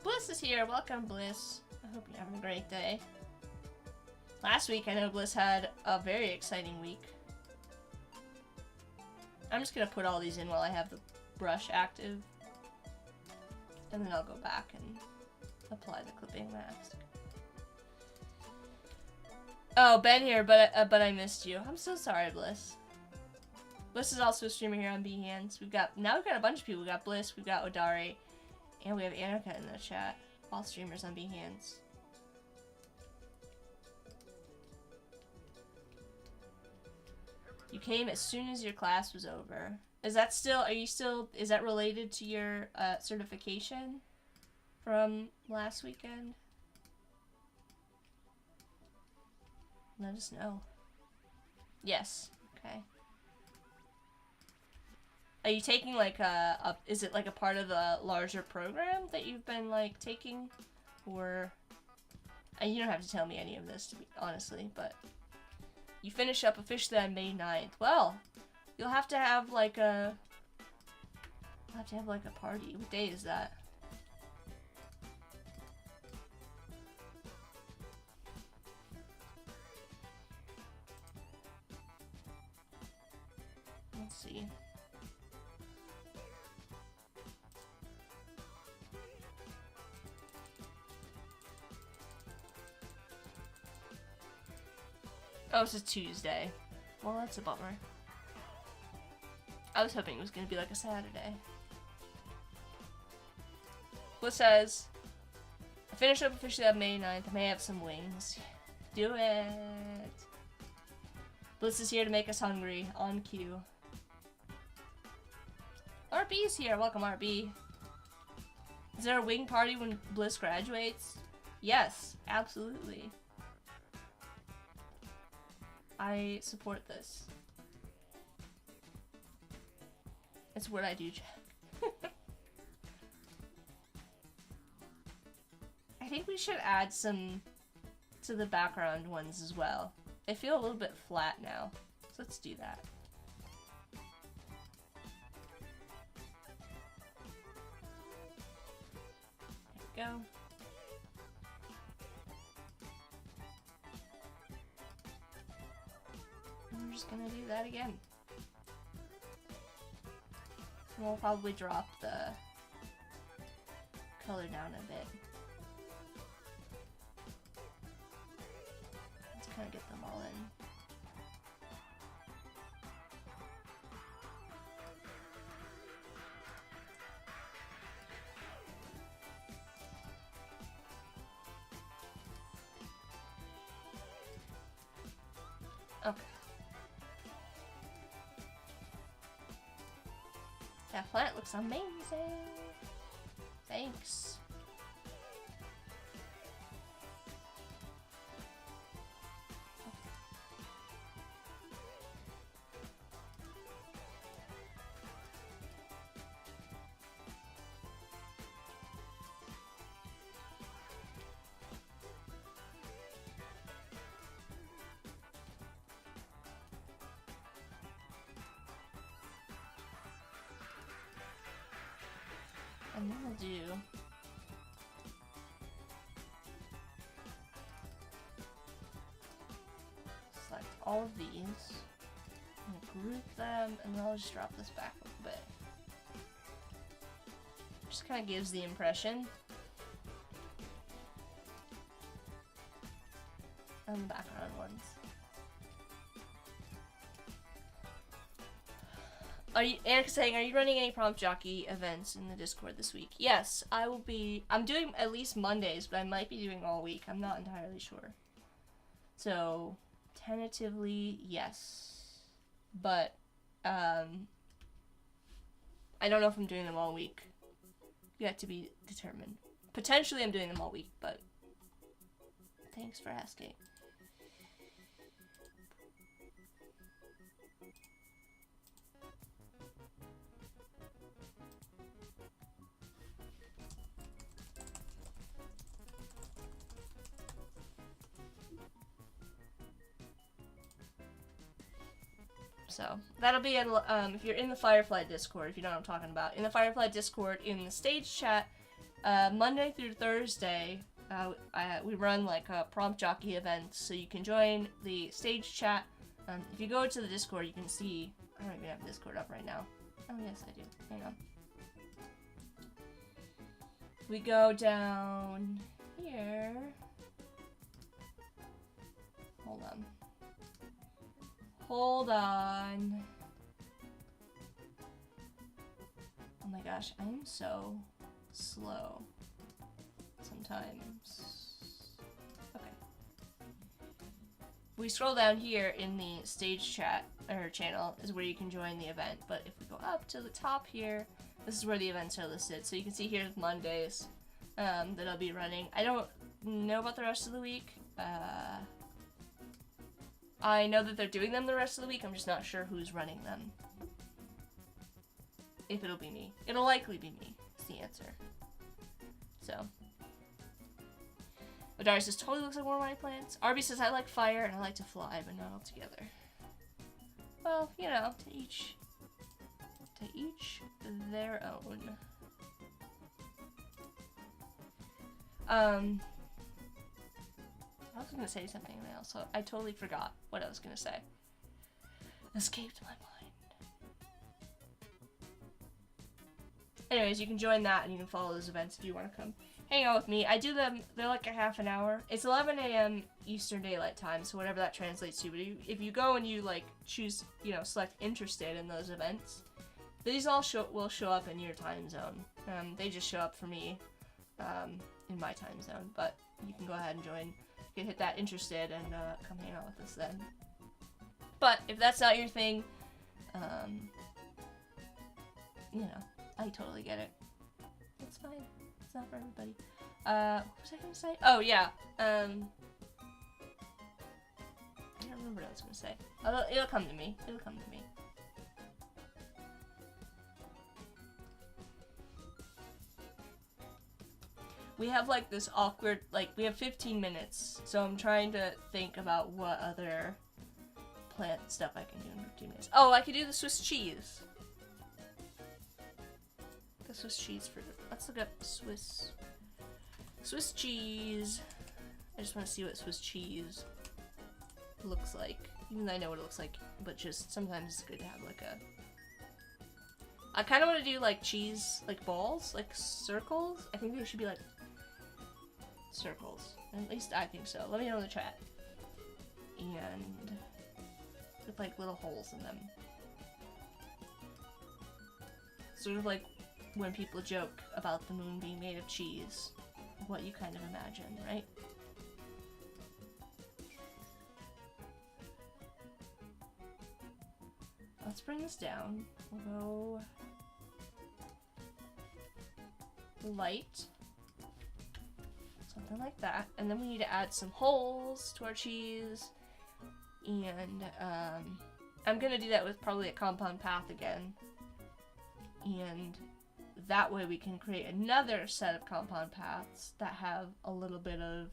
Bliss is here. Welcome, Bliss. I hope you're having a great day. Last week, I know Bliss had a very exciting week. I'm just gonna put all these in while I have the brush active. And then I'll go back and apply the clipping mask. Oh, Ben here, but I missed you. I'm so sorry, Bliss. Bliss is also a streamer here on Behance. We've got a bunch of people. We've got Bliss, we've got Odari, and we have Annika in the chat. All streamers on Behance. You came as soon as your class was over. Is that is that related to your certification from last weekend? Let us know. Yes. Okay. Are you taking like is it like a part of a larger program that you've been like taking? Or, and you don't have to tell me any of this, to be honestly, but you finish up officially on May 9th. Well, you'll have to have like a party. What day is that? Let's see. Oh, it's a Tuesday. Well, that's a bummer. I was hoping it was going to be like a Saturday. Bliss says, I finished up officially on May 9th. I may have some wings. Do it. Bliss is here to make us hungry. On cue. RB's here. Welcome, RB. Is there a wing party when Bliss graduates? Yes, absolutely. I support this. It's what I do, Jack. I think we should add some to the background ones as well. They feel a little bit flat now, so let's do that. There we go. And we're just gonna do that again. And we'll probably drop the color down a bit. Let's kind of get them all in. Okay. That plant looks amazing. Thanks. And then we'll do select all of these, I'm gonna group them, and then I'll just drop this back a little bit. Just kind of gives the impression on the background ones. Eric's saying, are you running any prompt jockey events in the Discord this week? Yes, I will be. I'm doing at least Mondays, but I might be doing all week. I'm not entirely sure. So, tentatively, yes. But, I don't know if I'm doing them all week. Yet to be determined. Potentially I'm doing them all week, but thanks for asking. So, that'll be, if you're in the Firefly Discord, if you know what I'm talking about. In the Firefly Discord, in the stage chat, Monday through Thursday, we run, like, prompt jockey events, so you can join the stage chat. If you go to the Discord, you can see, I don't even have Discord up right now. Oh, yes, I do. Hang on. We go down here. Hold on. Hold on. Oh my gosh, I am so slow sometimes. Okay. We scroll down here in the stage chat, or channel, is where you can join the event. But if we go up to the top here, this is where the events are listed. So you can see here's Mondays that I'll be running. I don't know about the rest of the week. I know that they're doing them the rest of the week, I'm just not sure who's running them. If it'll be me. It'll likely be me, is the answer. So. Odari says, totally looks like one of my plants. Arby says, I like fire and I like to fly, but not all together. Well, you know, to each their own. I was gonna say something else, so I totally forgot what I was gonna say. Escaped my mind. Anyways, you can join that and you can follow those events if you want to come hang out with me. I do them, they're like a half an hour. It's 11 a.m. Eastern Daylight Time, so whatever that translates to. But if you go and you like choose, you know, select interested in those events, these all will show up in your time zone. They just show up for me in my time zone, but you can go ahead and join. You can hit that interested and come hang out with us then. But if that's not your thing, you know, I totally get it. It's fine. It's not for everybody. What was I gonna say? Oh yeah. I don't remember what I was gonna say. It'll come to me. It'll come to me. we have like this awkward, like we have 15 minutes, so I'm trying to think about what other plant stuff I can do in 15 minutes. Oh, I could do the Swiss cheese. The Swiss cheese for, let's look up Swiss cheese. I just want to see what Swiss cheese looks like. Even though I know what it looks like, but just sometimes it's good to have like a... I kind of want to do like cheese, like balls, like circles. I think they should be like circles. At least I think so. Let me know in the chat. And with like little holes in them. Sort of like when people joke about the moon being made of cheese. What you kind of imagine, right? Let's bring this down. We'll go light. Something like that. And then we need to add some holes to our cheese. And I'm gonna do that with probably a compound path again. And that way we can create another set of compound paths that have a little bit of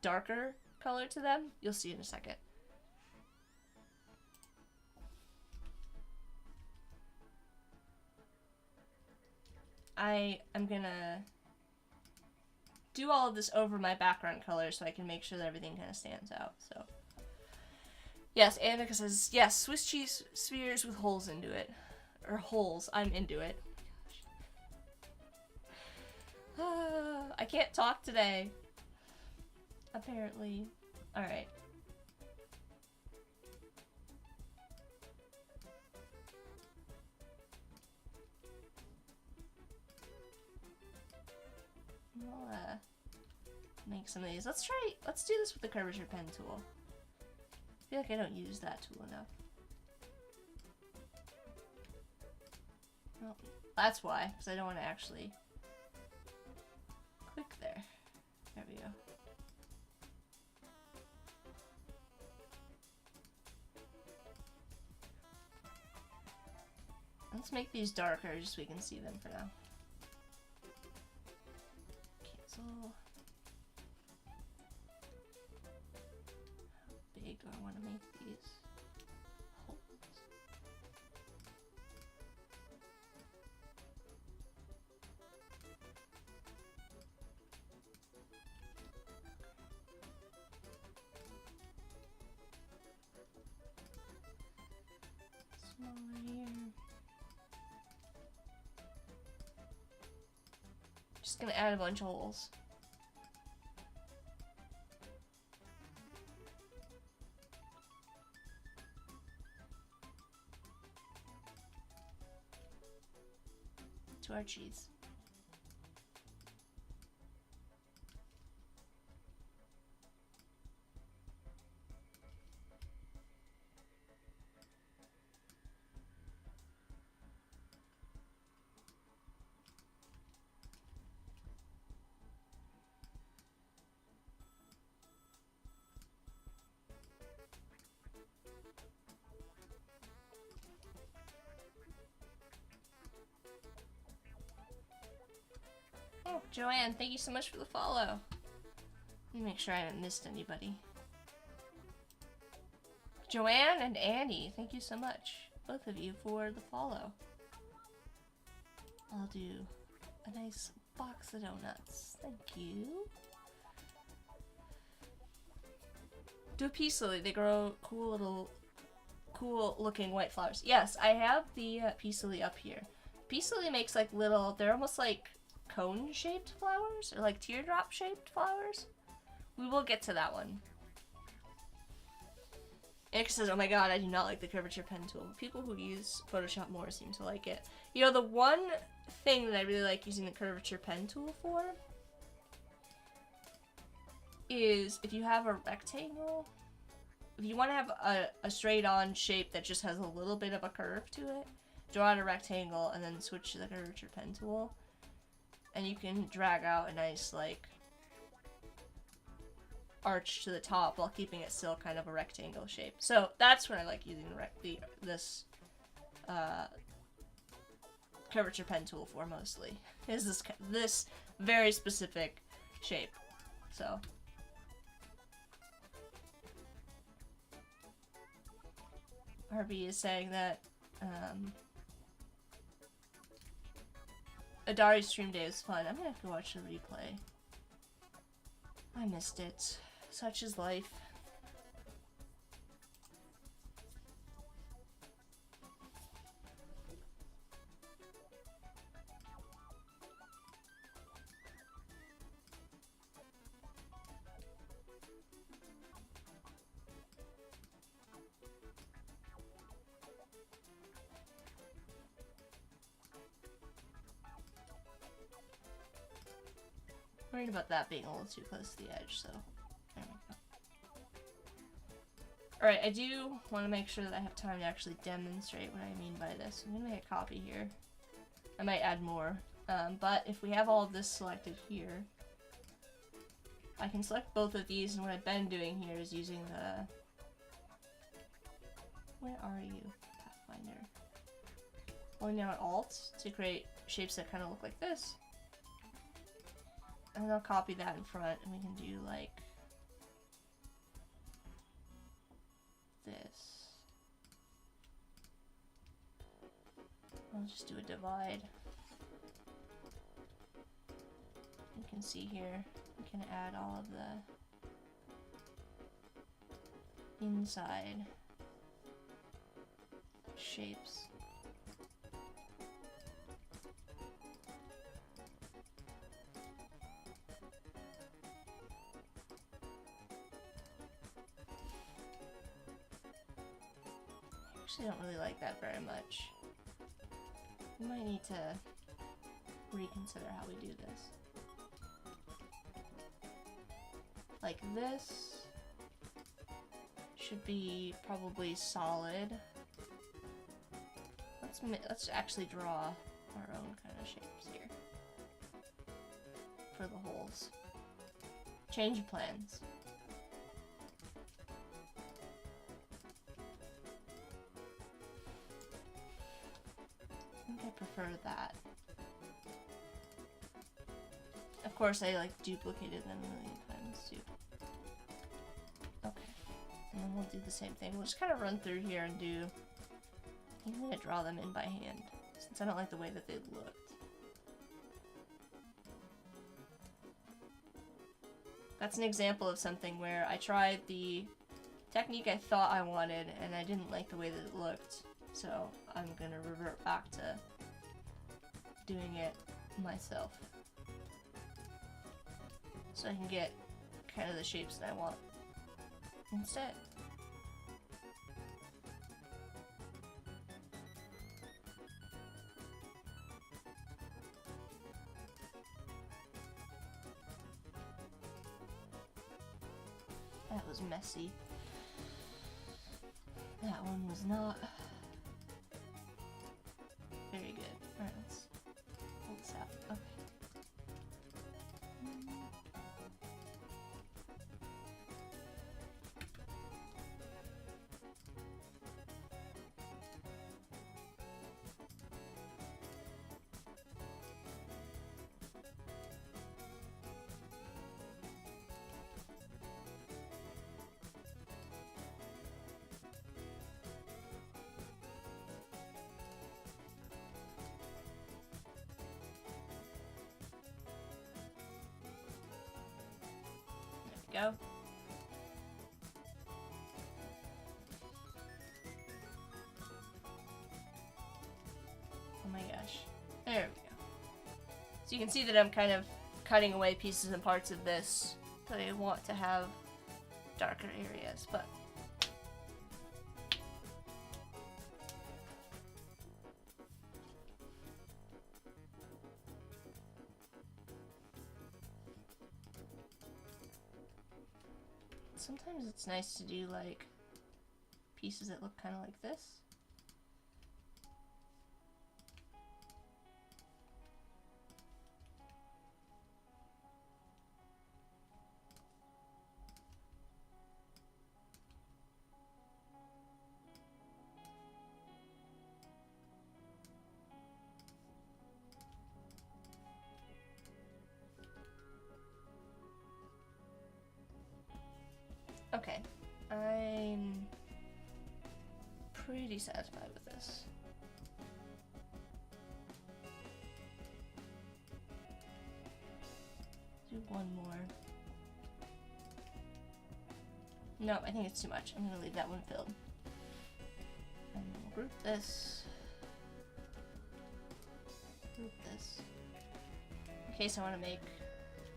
darker color to them. You'll see in a second. I'm gonna do all of this over my background color so I can make sure that everything kind of stands out. So, yes, Annika says, yes, Swiss cheese spheres with holes into it. Or holes, I'm into it. I can't talk today. Apparently. Alright. I'll make some of these. Let's do this with the curvature pen tool. I feel like I don't use that tool enough. Well, that's why, because I don't want to actually click there. There we go. Let's make these darker just so we can see them for now. Cancel. How big do I want to make these holes? Smaller here. Just gonna add a bunch of holes. To our cheese. Oh, Joanne, thank you so much for the follow. Let me make sure I haven't missed anybody. Joanne and Annie, thank you so much, both of you, for the follow. I'll do a nice box of donuts. Thank you. Do a peace lily. They grow cool looking white flowers. Yes, I have the peace lily up here. Peace lily makes like little, they're almost like cone-shaped flowers, or like teardrop-shaped flowers. We will get to that one. Eric says, oh my god, I do not like the curvature pen tool. People who use Photoshop more seem to like it. You know, the one thing that I really like using the curvature pen tool for is if you have a rectangle, if you want to have a straight-on shape that just has a little bit of a curve to it, draw out a rectangle and then switch to the curvature pen tool. And you can drag out a nice, like, arch to the top while keeping it still kind of a rectangle shape. So that's when I like using this curvature pen tool for mostly, is this very specific shape. So RB is saying that Adari's stream day was fun. I'm gonna have to watch the replay. I missed it. Such is life. Worried about that being a little too close to the edge, so there we go. Alright, I do want to make sure that I have time to actually demonstrate what I mean by this. I'm going to make a copy here. I might add more, but if we have all of this selected here, I can select both of these, and what I've been doing here is using the... Where are you, Pathfinder? Holding down Alt to create shapes that kind of look like this. And then I'll copy that in front, and we can do like this. I'll just do a divide. You can see here, we can add all of the inside shapes. I don't really like that very much. We might need to reconsider how we do this. Like this should be probably solid. Let's actually draw our own kind of shapes here for the holes. Change of plans. I prefer that. Of course, I like duplicated them a million times too. Okay, and then we'll do the same thing. We'll just kind of run through here and do. I'm gonna draw them in by hand since I don't like the way that they looked. That's an example of something where I tried the technique I thought I wanted and I didn't like the way that it looked. So I'm gonna revert back to doing it myself. So I can get kind of the shapes that I want instead. That was messy. That one was not very good. Alright, let's pull this out. Okay. Go. Oh my gosh. There we go. So you can see that I'm kind of cutting away pieces and parts of this that I want to have darker areas, but sometimes it's nice to do like pieces that look kind of like this. pretty satisfied with this. Do one more. No, I think it's too much. I'm gonna leave that one filled. And then we'll group this. Group this. In case I want to make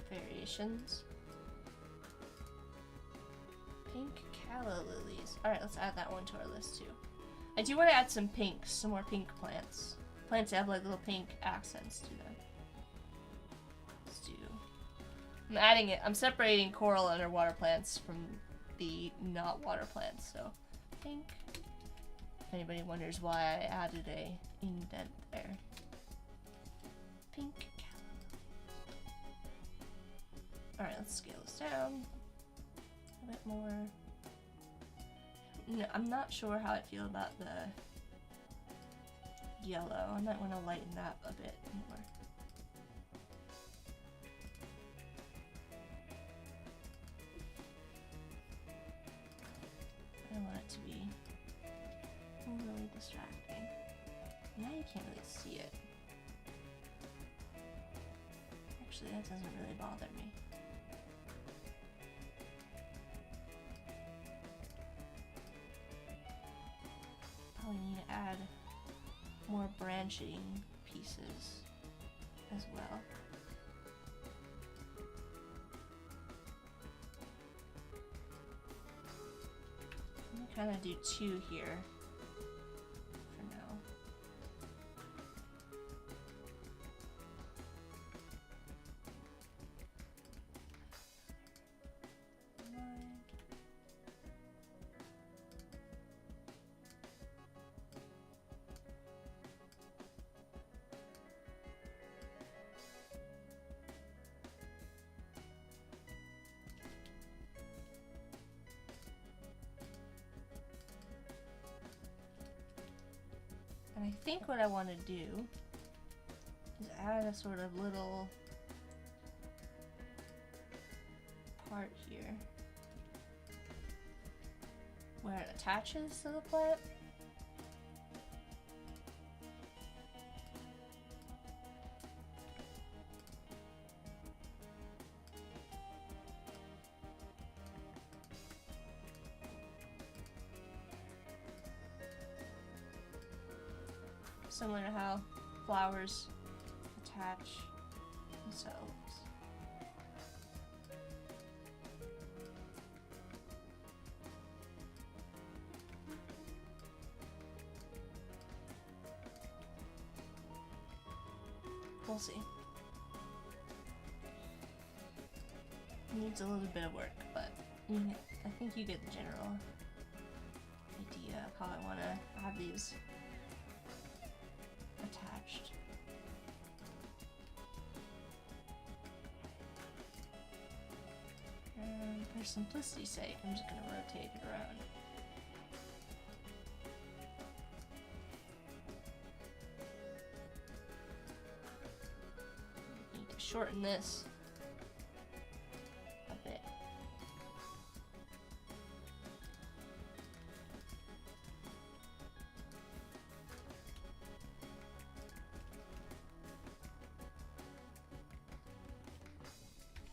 variations. Pink calla lilies. Alright, let's add that one to our list too. I do want to add some pinks, some more pink plants. Plants that have like little pink accents to them. Let's do... I'm adding it. I'm separating coral underwater plants from the not water plants, so pink. If anybody wonders why I added a indent there. Pink calla. Alright, let's scale this down a bit more. No, I'm not sure how I feel about the yellow. I might want to lighten that a bit more. I don't want it to be really distracting. Now you can't really see it. Actually, that doesn't really bother me. Probably need to add more branching pieces as well. I'm gonna kind of do two here for now. And I think what I want to do is add a sort of little part here where it attaches to the plant. Similar to how flowers attach themselves. We'll see. Needs a little bit of work, but I think you get the general idea of how I want to have these attached. And for simplicity's sake, I'm just going to rotate it around. Need to shorten this a bit.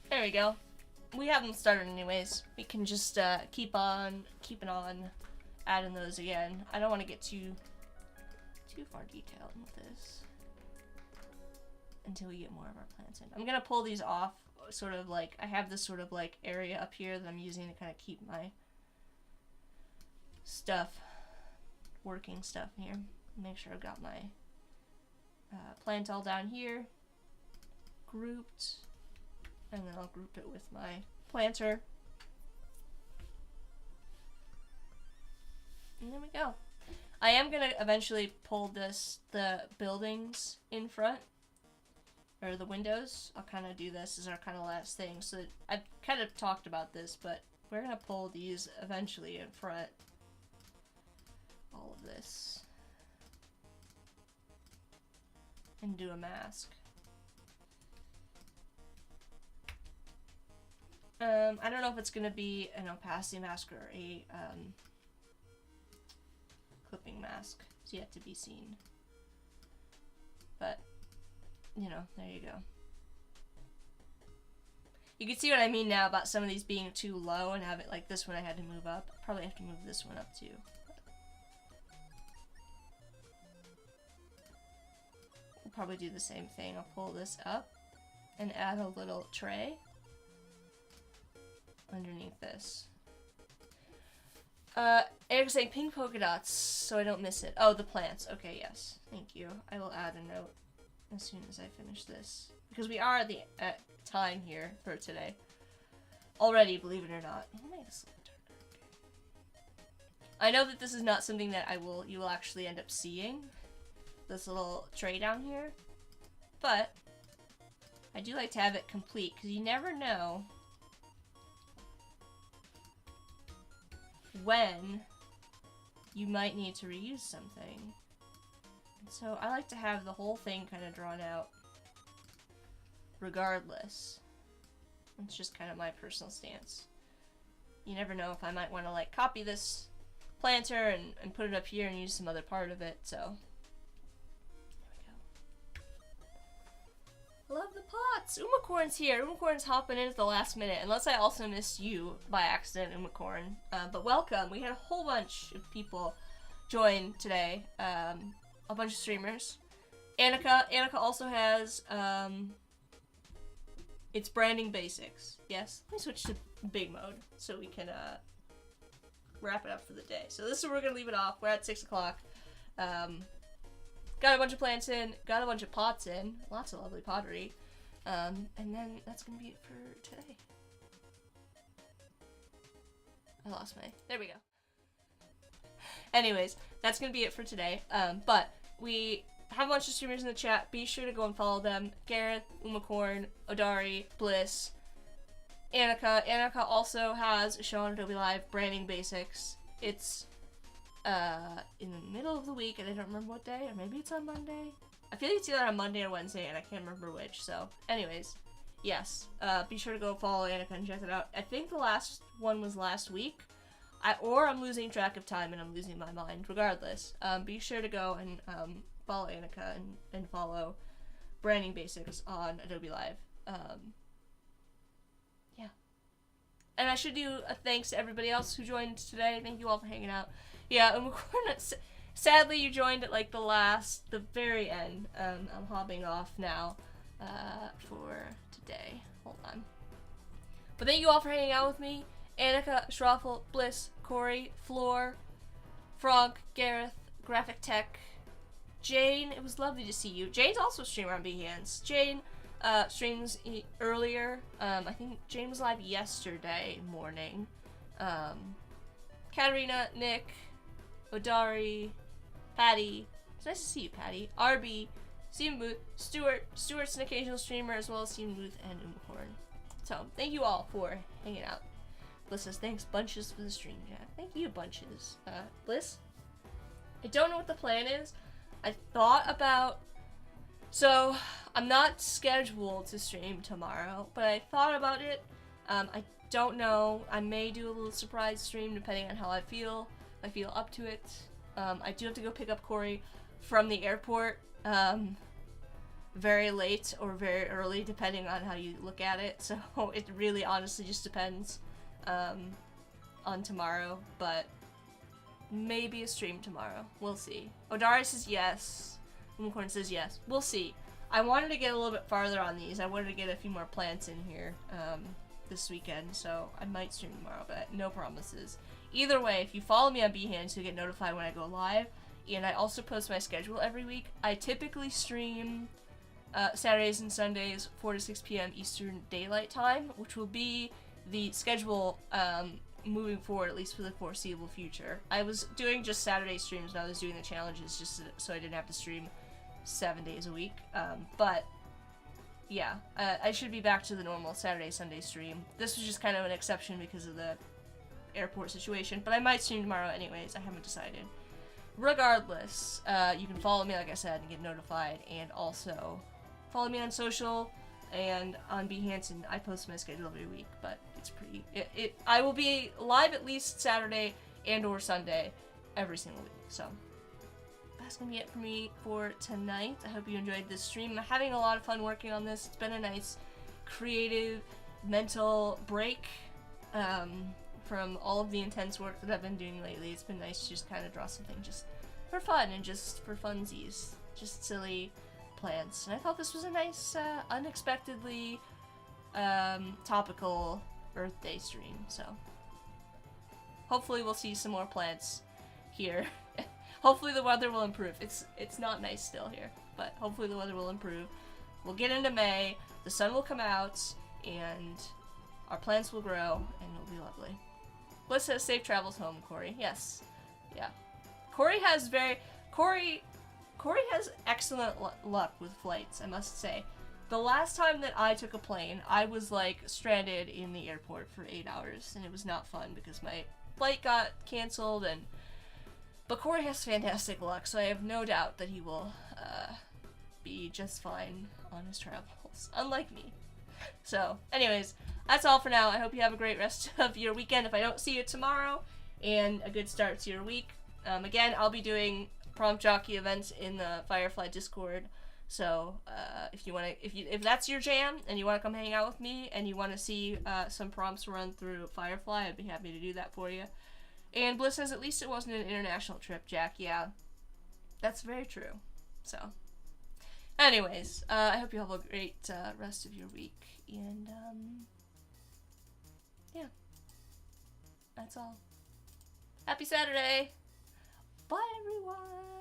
There we go. We haven't started anyways. We can just keep on adding those again. I don't want to get too far detailed with this until we get more of our plants in. I'm gonna pull these off, sort of like I have this sort of like area up here that I'm using to kind of keep my stuff, working stuff in here. Make sure I've got my plant all down here grouped. And then I'll group it with my planter. And there we go. I am going to eventually pull the buildings in front, or the windows. I'll kind of do this as our kind of last thing. So I've kind of talked about this, but we're going to pull these eventually in front. All of this. And do a mask. I don't know if it's going to be an opacity mask or a clipping mask is yet to be seen. But, you know, there you go. You can see what I mean now about some of these being too low and have it like this one I had to move up. I probably have to move this one up too. We'll probably do the same thing. I'll pull this up and add a little tray underneath this. Eric's saying pink polka dots so I don't miss it. Oh, the plants. Okay, yes. Thank you. I will add a note as soon as I finish this. Because we are at the time here for today. Already, believe it or not. I'll make this a little darker. I know that this is not something that you will actually end up seeing. This little tray down here. But I do like to have it complete because you never know when you might need to reuse something. And so I like to have the whole thing kind of drawn out regardless. It's just kind of my personal stance. You never know if I might want to like copy this planter and put it up here and use some other part of it, so there we go. Love the pots! Umacorn's here. Umacorn's hopping in at the last minute, unless I also missed you by accident, Umacorn. But welcome. We had a whole bunch of people join today. A bunch of streamers. Annika also has it's branding basics. Yes. Let me switch to big mode so we can wrap it up for the day. So this is where we're gonna leave it off. We're at 6 o'clock. Got a bunch of plants in, got a bunch of pots in, lots of lovely pottery, and then that's gonna be it for today. I lost there we go. Anyways, that's gonna be it for today, but we have a bunch of streamers in the chat. Be sure to go and follow them. Gareth, Umacorn, Odari, Bliss, Annika. Annika also has a show on Adobe Live, Branding Basics. It's in the middle of the week, and I don't remember what day, or maybe it's on Monday. I feel like it's either on Monday or Wednesday, and I can't remember which, so anyways, yes, be sure to go follow Annika and check it out. I think the last one was last week, or I'm losing track of time and I'm losing my mind. Regardless, be sure to go and follow Annika and follow Branding Basics on Adobe Live. Yeah. And I should do a thanks to everybody else who joined today. Thank you all for hanging out. Yeah, sadly you joined at like the very end. I'm hopping off now for today. Hold on. But thank you all for hanging out with me. Annika, Schraffel, Bliss, Corey, Floor, Frog, Gareth, Graphic Tech, Jane. It was lovely to see you. Jane's also a streamer on Behance. Jane streams earlier. I think Jane was live yesterday morning. Katarina, Nick, Odari, Patty. It's nice to see you, Patty. RB, Steven Booth, Stuart. Stuart's an occasional streamer, as well as Steven Booth and Umacorn. So, thank you all for hanging out. Bliss says, thanks, Bunches, for the stream, Jack. Thank you, Bunches. Bliss? I don't know what the plan is. I thought about... So, I'm not scheduled to stream tomorrow, but I thought about it. I don't know. I may do a little surprise stream, depending on how I feel. If I feel up to it. I do have to go pick up Corey from the airport. Very late or very early, depending on how you look at it. So, it really honestly just depends on tomorrow, but maybe a stream tomorrow. We'll see. Odari says yes. Unicorn says yes. We'll see. I wanted to get a little bit farther on these. I wanted to get a few more plants in here this weekend, so I might stream tomorrow, but no promises. Either way, if you follow me on Behance, you'll get notified when I go live, and I also post my schedule every week. I typically stream Saturdays and Sundays, 4 to 6 p.m. Eastern Daylight Time, which will be the schedule moving forward, at least for the foreseeable future. I was doing just Saturday streams, and I was doing the challenges just so I didn't have to stream 7 days a week. But yeah, I should be back to the normal Saturday-Sunday stream. This was just kind of an exception because of the airport situation, but I might stream tomorrow anyways. I haven't decided. Regardless, you can follow me, like I said, and get notified, and also follow me on social and on Behance, and I post my schedule every week, but it's pretty... I will be live at least Saturday and or Sunday, every single week. So that's gonna be it for me for tonight. I hope you enjoyed this stream. I'm having a lot of fun working on this. It's been a nice creative mental break from all of the intense work that I've been doing lately. It's been nice to just kind of draw something just for fun and just for funsies, just silly plants. And I thought this was a nice unexpectedly topical Earth Day stream. So hopefully we'll see some more plants here. Hopefully the weather will improve. It's not nice still here, but hopefully the weather will improve. We'll get into May, the sun will come out, and our plants will grow, and it'll be lovely. Bliss says safe travels home, Corey. Yes. Yeah. Corey has excellent luck with flights, I must say. The last time that I took a plane, I was like stranded in the airport for 8 hours, and it was not fun because my flight got canceled, but Corey has fantastic luck, so I have no doubt that he will be just fine on his travels, unlike me. So, anyways, that's all for now. I hope you have a great rest of your weekend if I don't see you tomorrow, and a good start to your week. Again, I'll be doing prompt jockey events in the Firefly Discord, so if that's your jam and you want to come hang out with me and you want to see some prompts run through Firefly, I'd be happy to do that for you. And Bliss says, at least it wasn't an international trip, Jack. Yeah, that's very true. So, anyways, I hope you have a great rest of your week. And, yeah, that's all. Happy Saturday. Bye, everyone.